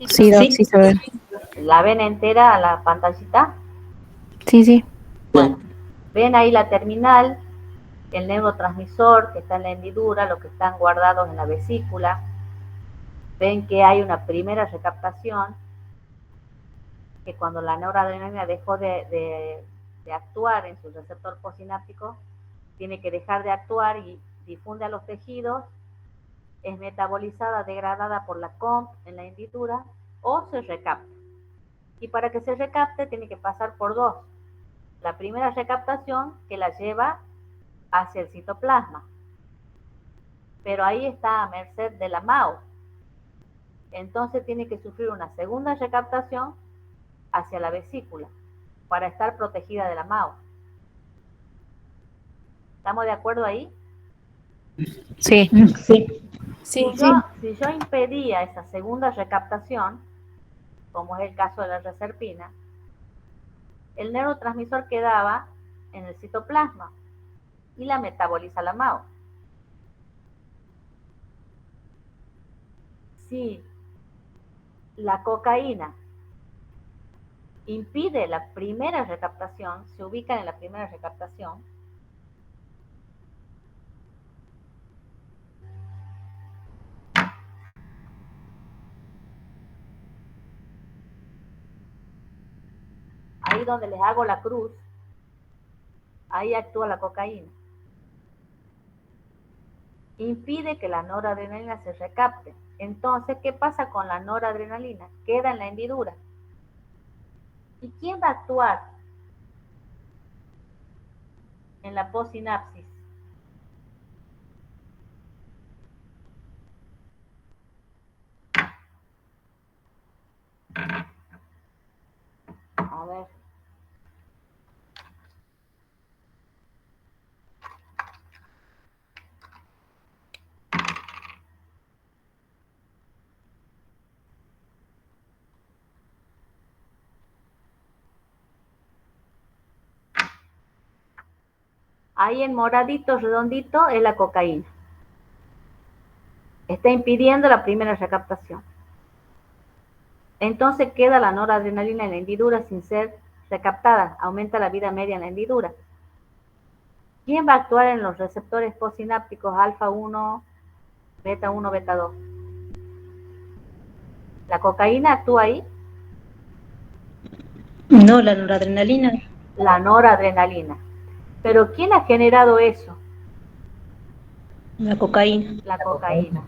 Sí, Doc, sí se ve. ¿La ven entera a la pantallita? Sí, sí. Bueno, ven ahí la terminal el neurotransmisor que está en la hendidura, los que están guardados en la vesícula. Ven que hay una primera recaptación, que cuando la noradrenalina dejó de actuar en su receptor postsináptico, tiene que dejar de actuar y difunde a los tejidos, es metabolizada, degradada por la COMP en la hendidura o se recapta. Y para que se recapte tiene que pasar por dos. La primera recaptación que la lleva hacia el citoplasma, pero ahí está a merced de la MAO. Entonces tiene que sufrir una segunda recaptación hacia la vesícula para estar protegida de la MAO. ¿Estamos de acuerdo ahí? Sí. Sí. Si yo impedía esa segunda recaptación, como es el caso de la reserpina, el neurotransmisor quedaba en el citoplasma y la metaboliza la MAO. Si la cocaína impide la primera recaptación, se ubican en la primera recaptación, ahí donde les hago la cruz, ahí actúa la cocaína. Impide que la noradrenalina se recapte. Entonces, ¿qué pasa con la noradrenalina? Queda en la hendidura. ¿Y quién va a actuar en la postsinapsis? A ver. Ahí en moradito, redondito, es la cocaína. Está impidiendo la primera recaptación. Entonces queda la noradrenalina en la hendidura sin ser recaptada. Aumenta la vida media en la hendidura. ¿Quién va a actuar en los receptores postsinápticos alfa 1, beta 1, beta 2? ¿La cocaína actúa ahí? No, la noradrenalina. La noradrenalina. ¿Pero quién ha generado eso? La cocaína. La cocaína.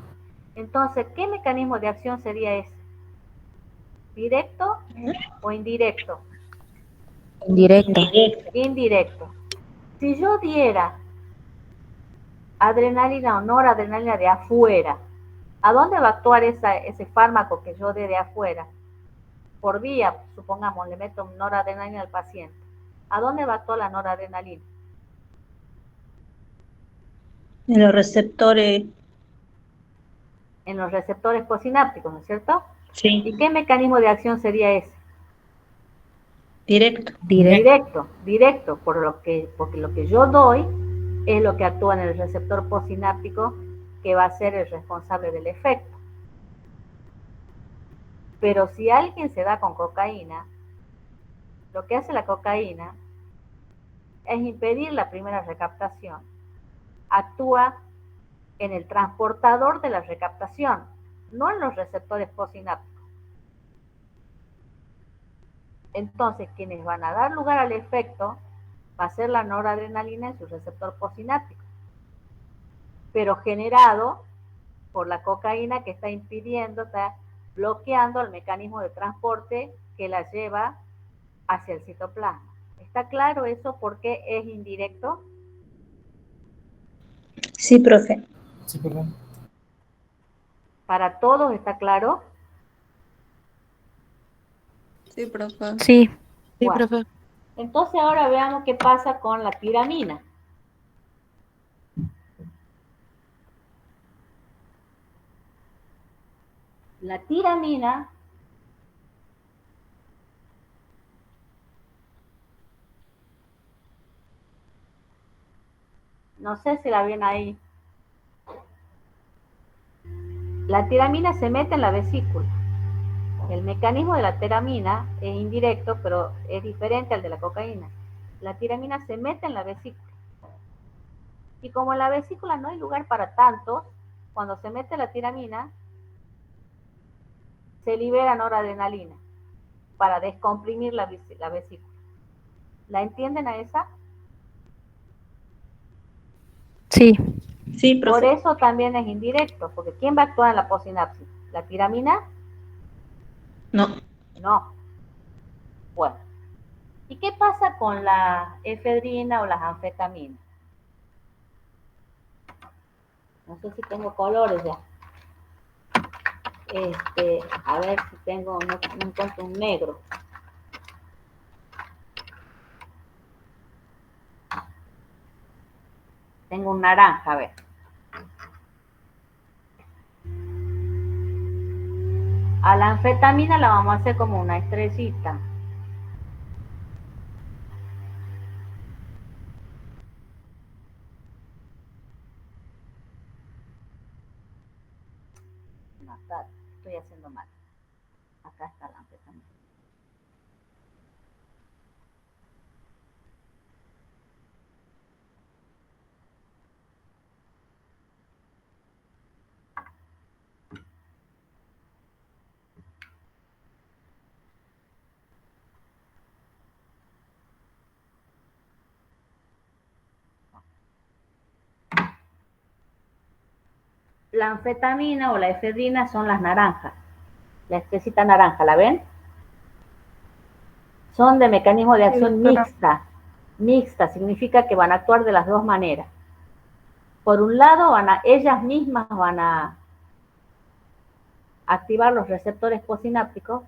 Entonces, ¿qué mecanismo de acción sería ese? ¿Directo o indirecto? Indirecto. Indirecto. Si yo diera adrenalina o noradrenalina de afuera, ¿a dónde va a actuar ese fármaco que yo dé de afuera? Por vía, supongamos, le meto noradrenalina al paciente. ¿A dónde va a actuar la noradrenalina? En los receptores. En los receptores postsinápticos, ¿no es cierto? Sí. ¿Y qué mecanismo de acción sería ese? Directo. Directo, porque lo que yo doy es lo que actúa en el receptor postsináptico, que va a ser el responsable del efecto. Pero si alguien se da con cocaína, lo que hace la cocaína es impedir la primera recaptación. Actúa en el transportador de la recaptación, no en los receptores postsinápticos. Entonces, quienes van a dar lugar al efecto va a ser la noradrenalina en su receptor postsináptico, pero generado por la cocaína, que está impidiendo, está bloqueando el mecanismo de transporte que la lleva hacia el citoplasma. ¿Está claro eso por qué es indirecto? Sí, profe. Sí, perdón. ¿Para todos está claro? Sí, profe. Sí. Sí, Bueno, profe. entonces ahora veamos qué pasa con la tiramina. La tiramina no sé si la ven ahí. La tiramina se mete en la vesícula. El mecanismo de la tiramina es indirecto, pero es diferente al de la cocaína. La tiramina se mete en la vesícula. Y como en la vesícula no hay lugar para tantos, cuando se mete la tiramina, se libera noradrenalina para descomprimir la vesícula. ¿La entienden a esa? Sí. Sí, Por profe. eso también es indirecto, porque ¿quién va a actuar en la possinapsis? ¿La tiramina? No. No. Bueno. ¿Y qué pasa con la efedrina o las anfetaminas? No sé si tengo colores ya. A ver si tengo, no encuentro un negro. Tengo un naranja, a ver. A la anfetamina la vamos a hacer como una estrellita. No, estoy haciendo mal. Acá está la anfetamina. La anfetamina o la efedrina son las naranjas. La estrellita naranja, ¿la ven? Son de mecanismo de acción mixta. Mixta significa que van a actuar de las dos maneras. Por un lado, ellas mismas van a activar los receptores postsinápticos,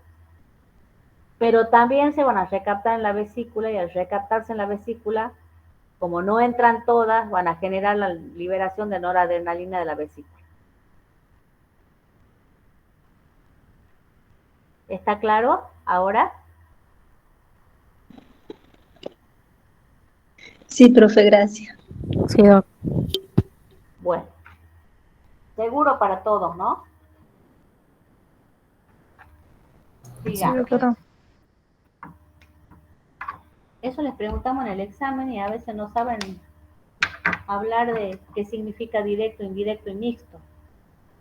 pero también se van a recaptar en la vesícula, y al recaptarse en la vesícula, como no entran todas, van a generar la liberación de noradrenalina de la vesícula. ¿Está claro ahora? Sí, profe, gracias. Sí, doc. Bueno, seguro para todos, ¿no? Sí, Sigamos. doctora. Eso les preguntamos en el examen y a veces no saben hablar de qué significa directo, indirecto y mixto.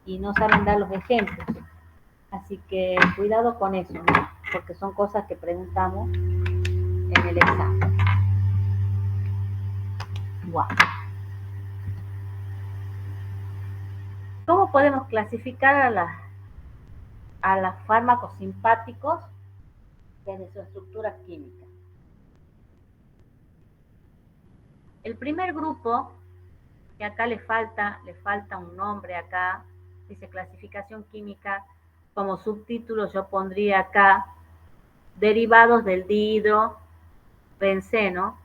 Y no saben dar los ejemplos. Así que cuidado con eso, ¿no? Porque son cosas que preguntamos en el examen. Wow. ¿Cómo podemos clasificar a los fármacos simpáticos desde su estructura química? El primer grupo, que acá le falta un nombre acá, dice clasificación química, como subtítulo yo pondría acá derivados del dihidrobenceno.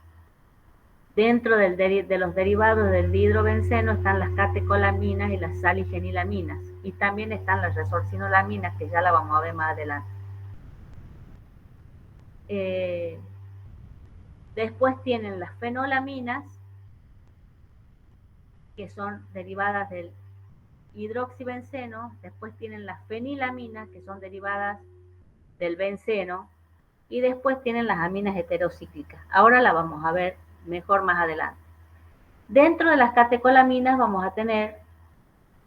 Dentro de los derivados del dihidrobenceno están las catecolaminas y las saligenilamínas, y también están las resorcinolaminas, que ya la vamos a ver más adelante. Después tienen las fenolaminas, que son derivadas del hidroxibenceno. Después tienen las fenilaminas, que son derivadas del benceno, y después tienen las aminas heterocíclicas. Ahora la vamos a ver mejor más adelante. Dentro de las catecolaminas vamos a tener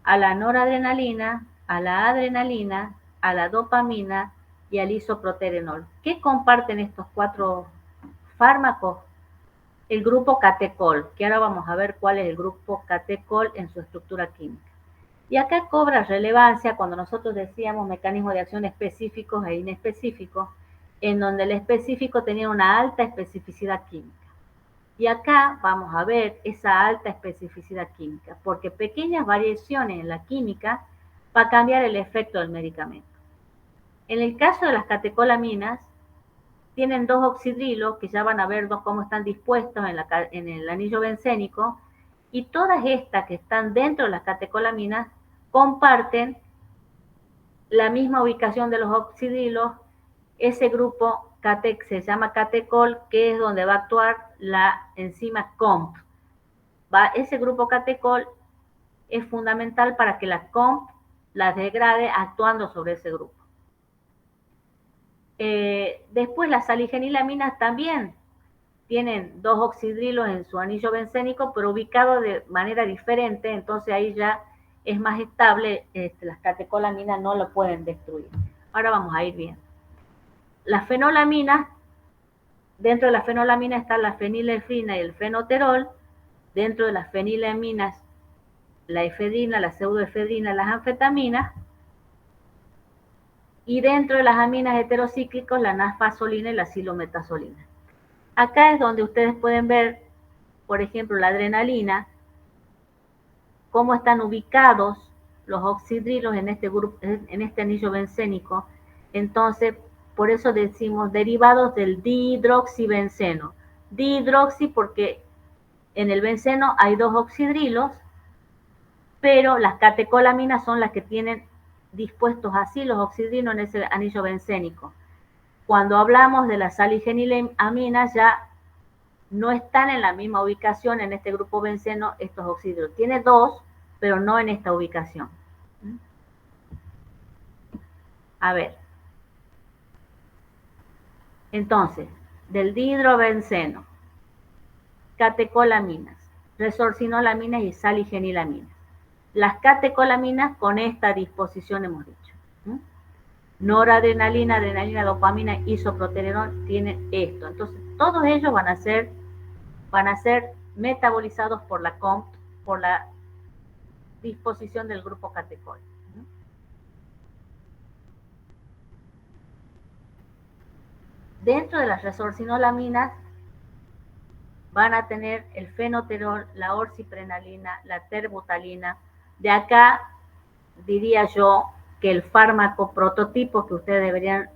a la noradrenalina, a la adrenalina, a la dopamina y al isoproterenol. ¿Qué comparten estos cuatro fármacos? El grupo catecol, que ahora vamos a ver cuál es el grupo catecol en su estructura química. Y acá cobra relevancia cuando nosotros decíamos mecanismos de acción específicos e inespecíficos, en donde el específico tenía una alta especificidad química. Y acá vamos a ver esa alta especificidad química, porque pequeñas variaciones en la química va a cambiar el efecto del medicamento. En el caso de las catecolaminas, tienen dos oxidrilos, que ya van a ver cómo están dispuestos en el anillo bencénico, y todas estas que están dentro de las catecolaminas comparten la misma ubicación de los oxidrilos. Ese grupo se llama catecol, que es donde va a actuar la enzima COMT. Ese grupo catecol es fundamental para que la COMT la degrade actuando sobre ese grupo. Después las saligenilaminas también tienen 2 oxidrilos en su anillo bencénico, pero ubicados de manera diferente, entonces ahí ya es más estable, las catecolaminas no lo pueden destruir. Ahora vamos a ir bien. Las fenolaminas, dentro de las fenolaminas están la fenilefrina y el fenoterol. Dentro de las fenilaminas, la efedrina, la pseudoefedrina, las anfetaminas. Y dentro de las aminas heterocíclicos, la nasfasolina y la silometazolina. Acá es donde ustedes pueden ver, por ejemplo, la adrenalina, cómo están ubicados los oxidrilos en este grupo, en este anillo bencénico. Entonces, por eso decimos derivados del dihidroxibenceno. Dihidroxi porque en el benceno hay 2 oxidrilos, pero las catecolaminas son las que tienen dispuestos así los oxidrilos en ese anillo bencénico. Cuando hablamos de las saligeniaminas ya no están en la misma ubicación en este grupo benceno estos oxidrilos. Tiene 2, pero no en esta ubicación. A ver. Entonces, del dihidrobenceno, catecolaminas, resorcinolaminas y saligenilaminas. Las catecolaminas con esta disposición hemos dicho. Noradrenalina, adrenalina, dopamina, isoproterenol tienen esto. Entonces, todos ellos van a ser metabolizados por la COMT, por la disposición del grupo catecol. Dentro de las resorcinolaminas van a tener el fenoterol, la orciprenalina, la terbutalina. De acá diría yo que el fármaco prototipo que ustedes deberían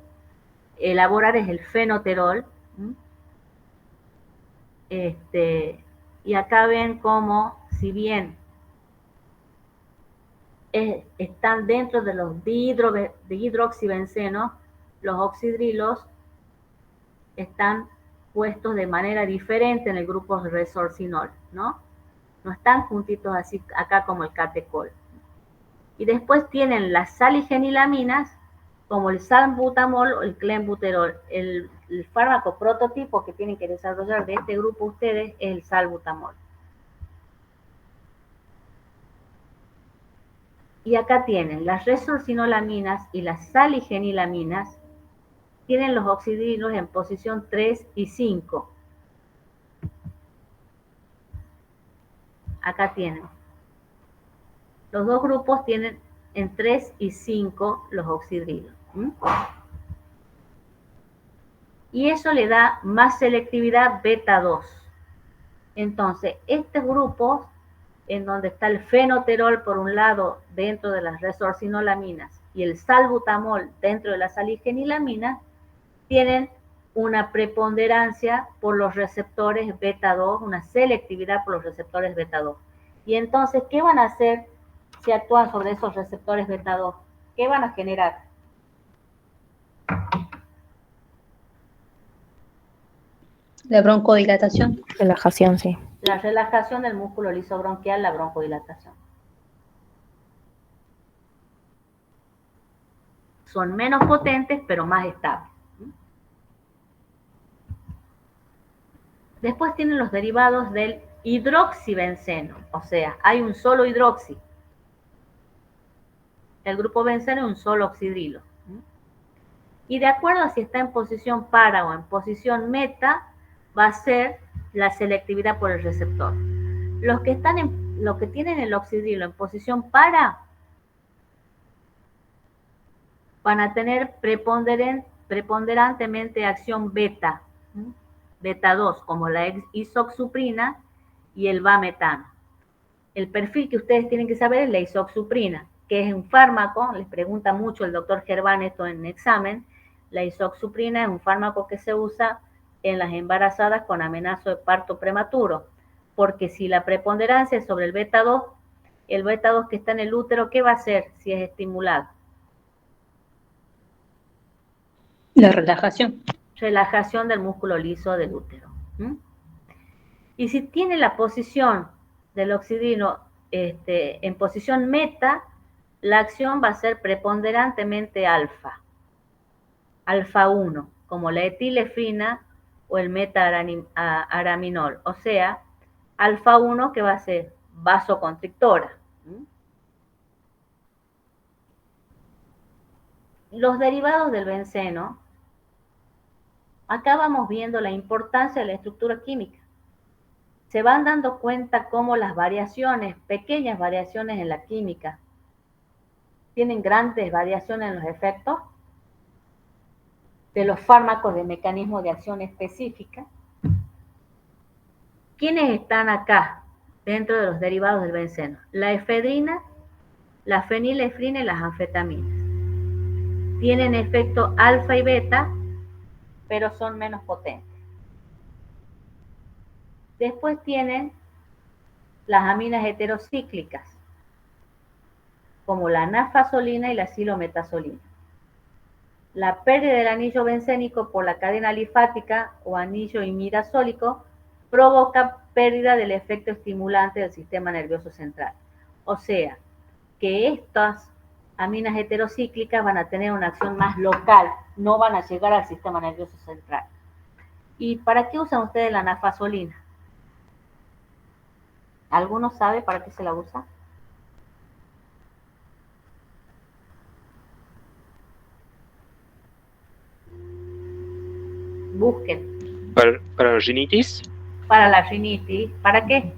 elaborar es el fenoterol. Y acá ven cómo, si bien están dentro de los dihidroxibencenos, los oxidrilos están puestos de manera diferente en el grupo resorcinol, ¿no? No están juntitos así acá como el catecol. Y después tienen las saligenilaminas, como el salbutamol o el clenbuterol. El fármaco prototipo que tienen que desarrollar de este grupo ustedes es el salbutamol. Y acá tienen las resorcinolaminas y las saligenilaminas, tienen los oxidrilos en posición 3 y 5. Acá tienen. Los dos grupos tienen en 3 y 5 los oxidrilos. Y eso le da más selectividad beta 2. Entonces, estos grupos, en donde está el fenoterol por un lado dentro de las resorcinolaminas y el salbutamol dentro de las saligenilaminas, tienen una preponderancia por los receptores beta 2, una selectividad por los receptores beta 2. Y entonces, ¿qué van a hacer si actúan sobre esos receptores beta 2? ¿Qué van a generar? La broncodilatación. Relajación, sí. La relajación del músculo liso bronquial, la broncodilatación. Son menos potentes, pero más estables. Después tienen los derivados del hidroxibenceno, o sea, hay un solo hidroxi. El grupo benceno es un solo oxidrilo. Y de acuerdo a si está en posición para o en posición meta, va a ser la selectividad por el receptor. Los que tienen el oxidrilo en posición para van a tener preponderantemente acción beta, beta 2, como la isoxsuprina y el vametano. El perfil que ustedes tienen que saber es la isoxsuprina, que es un fármaco, les pregunta mucho el doctor Gerván esto en examen. La isoxsuprina es un fármaco que se usa en las embarazadas con amenaza de parto prematuro, porque si la preponderancia es sobre el beta 2 que está en el útero, ¿qué va a hacer si es estimulado? La relajación. Relajación del músculo liso del útero. Y si tiene la posición del oxidrilo en posición meta, la acción va a ser preponderantemente alfa 1, como la etilefrina o el meta-araminol, o sea, alfa 1 que va a ser vasoconstrictora. Los derivados del benceno, acá vamos viendo la importancia de la estructura química. Se van dando cuenta cómo las variaciones, pequeñas variaciones en la química, tienen grandes variaciones en los efectos de los fármacos de mecanismo de acción específica. ¿Quiénes están acá dentro de los derivados del benceno? La efedrina, la fenilefrina y las anfetaminas. Tienen efecto alfa y beta, pero son menos potentes. Después tienen las aminas heterocíclicas, como la nafasolina y la silometasolina. La pérdida del anillo bencénico por la cadena alifática o anillo imidazólico provoca pérdida del efecto estimulante del sistema nervioso central. O sea, que estas aminas heterocíclicas van a tener una acción más local, no van a llegar al sistema nervioso central. ¿Y para qué usan ustedes la nafasolina? ¿Alguno sabe para qué se la usa? Busquen. Para la rinitis, Para la rinitis. ¿Para qué?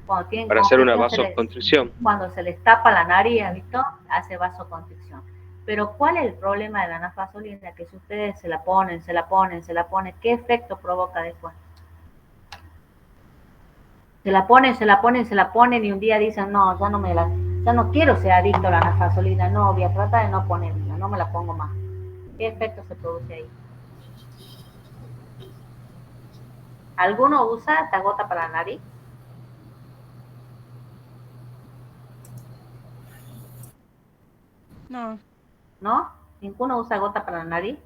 Cuando tienen para hacer una congestión, vasoconstricción. cuando se les tapa la nariz, ¿visto? Hace vasoconstricción. Pero ¿cuál es el problema de la nafasolina? Que si ustedes se la ponen, ¿qué efecto provoca después? Se la ponen y un día dicen, no, ya no quiero ser adicto a la nafasolina, no, voy a tratar de no ponérmela, no me la pongo más. ¿Qué efecto se produce ahí? ¿Alguno usa esta gota para la nariz? No. ¿No? ¿Ninguno usa gota para la nariz?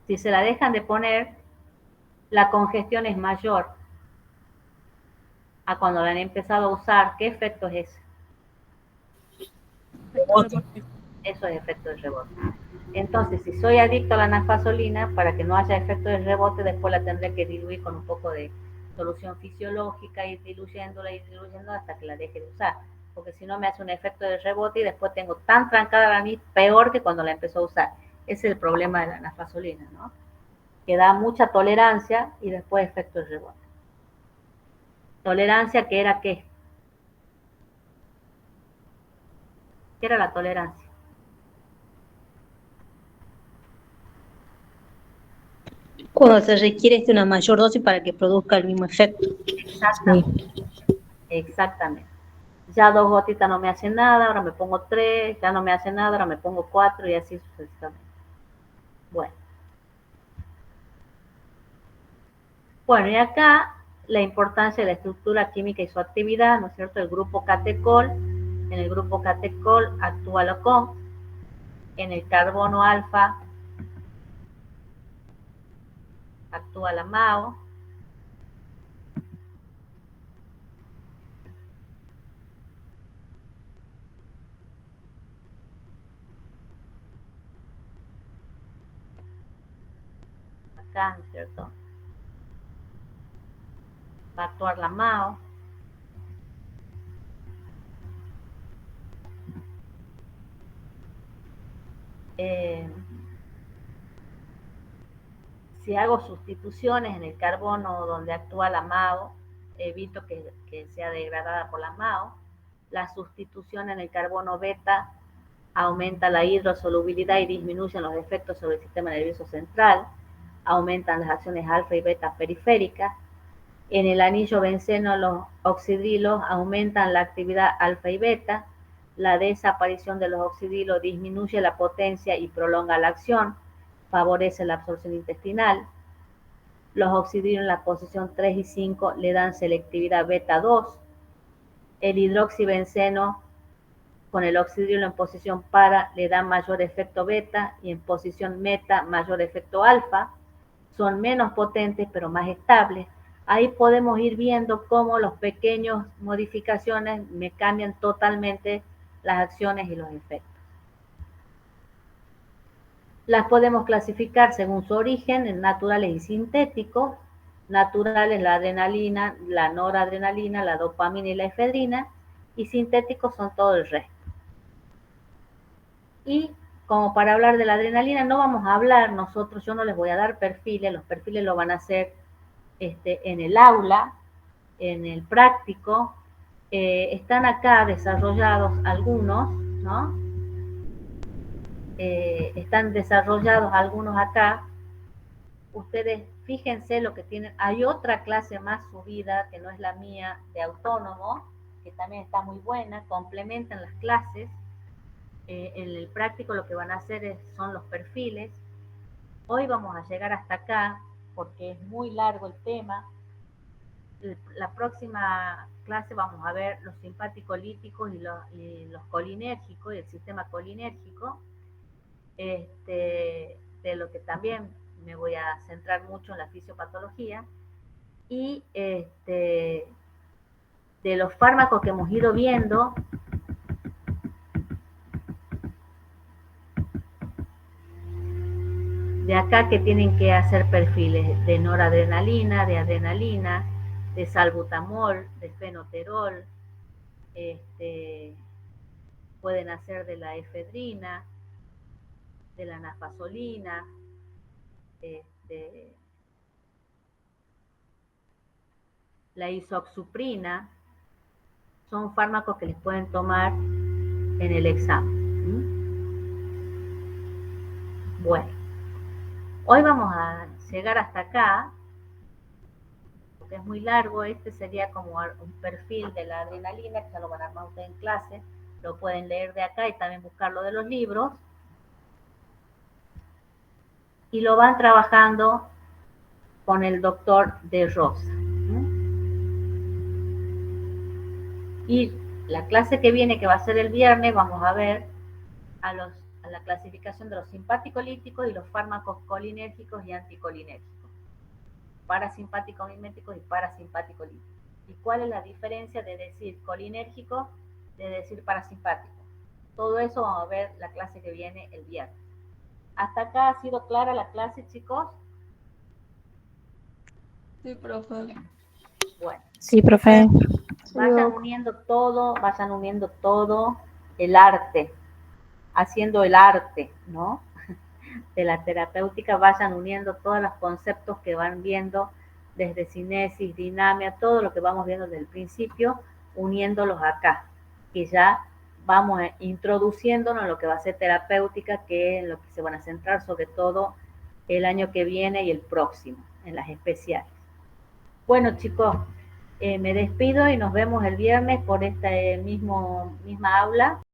Si se la dejan de poner, la congestión es mayor a cuando la han empezado a usar. ¿Qué efecto es ese? Eso es efecto de rebote. Entonces, si soy adicto a la nafasolina, para que no haya efecto de rebote, después la tendré que diluir con un poco de solución fisiológica, ir diluyéndola hasta que la deje de usar. Porque si no me hace un efecto de rebote y después tengo tan trancada la nariz, peor que cuando la empezó a usar. Ese es el problema de la nafasolina, ¿no? Que da mucha tolerancia y después efecto de rebote. Tolerancia, ¿qué era qué? ¿Qué era la tolerancia? Cuando se requiere una mayor dosis para que produzca el mismo efecto. Exactamente. Exactamente. Ya 2 gotitas no me hacen nada, ahora me pongo 3, ya no me hace nada, ahora me pongo 4 y así sucesivamente. Bueno, y acá la importancia de la estructura química y su actividad, ¿no es cierto? El grupo catecol, en el grupo catecol actúa la CON, en el carbono alfa actúa la MAO, acá, ¿no es cierto? Va a actuar la MAO. Si hago sustituciones en el carbono donde actúa la MAO, evito que sea degradada por la MAO. La sustitución en el carbono beta aumenta la hidrosolubilidad y disminuyen los efectos sobre el sistema nervioso central, aumentan las acciones alfa y beta periféricas. En el anillo benceno, los oxidrilos aumentan la actividad alfa y beta. La desaparición de los oxidrilos disminuye la potencia y prolonga la acción, favorece la absorción intestinal. Los oxidrilos en la posición 3 y 5 le dan selectividad beta 2. El hidroxibenceno con el oxidrilo en posición para le da mayor efecto beta y en posición meta mayor efecto alfa. Son menos potentes pero más estables. Ahí podemos ir viendo cómo las pequeñas modificaciones me cambian totalmente las acciones y los efectos. Las podemos clasificar según su origen en naturales y sintéticos. Naturales, la adrenalina, la noradrenalina, la dopamina y la efedrina, y sintéticos son todo el resto. Y como para hablar de la adrenalina no vamos a hablar nosotros, yo no les voy a dar perfiles, los perfiles lo van a hacer en el aula, en el práctico. Están acá desarrollados algunos, ¿no? Están desarrollados algunos acá. Ustedes fíjense lo que tienen. Hay otra clase más subida, que no es la mía, de autónomo, que también está muy buena, complementan las clases. En el práctico lo que van a hacer son los perfiles. Hoy vamos a llegar hasta acá, porque es muy largo el tema. La próxima clase vamos a ver los simpático-líticos y los colinérgicos, y el sistema colinérgico, de lo que también me voy a centrar mucho en la fisiopatología, y de los fármacos que hemos ido viendo. De acá que tienen que hacer perfiles de noradrenalina, de adrenalina, de salbutamol, de fenoterol, pueden hacer de la efedrina, de la nafazolina, la isoxsuprina. Son fármacos que les pueden tomar en el examen. Bueno, hoy vamos a llegar hasta acá, porque es muy largo. Este sería como un perfil de la adrenalina, que ya lo van a armar ustedes en clase, lo pueden leer de acá y también buscarlo de los libros, y lo van trabajando con el doctor de Rosa. Y la clase que viene, que va a ser el viernes, vamos a ver a la clasificación de los simpático-líticos y los fármacos colinérgicos y anticolinérgicos, parasimpático-miméticos y parasimpático-líticos. ¿Y cuál es la diferencia de decir colinérgico de decir parasimpático? Todo eso vamos a ver la clase que viene el viernes. ¿Hasta acá ha sido clara la clase, chicos? Sí, profe. Bueno. Sí, profe. Vayan uniendo todo el arte, haciendo el arte, ¿no? De la terapéutica, vayan uniendo todos los conceptos que van viendo desde cinesis, dinamia, todo lo que vamos viendo desde el principio, uniéndolos acá, y ya vamos introduciéndonos en lo que va a ser terapéutica, que es en lo que se van a centrar sobre todo el año que viene y el próximo, en las especiales. Bueno, chicos, me despido y nos vemos el viernes por esta misma aula.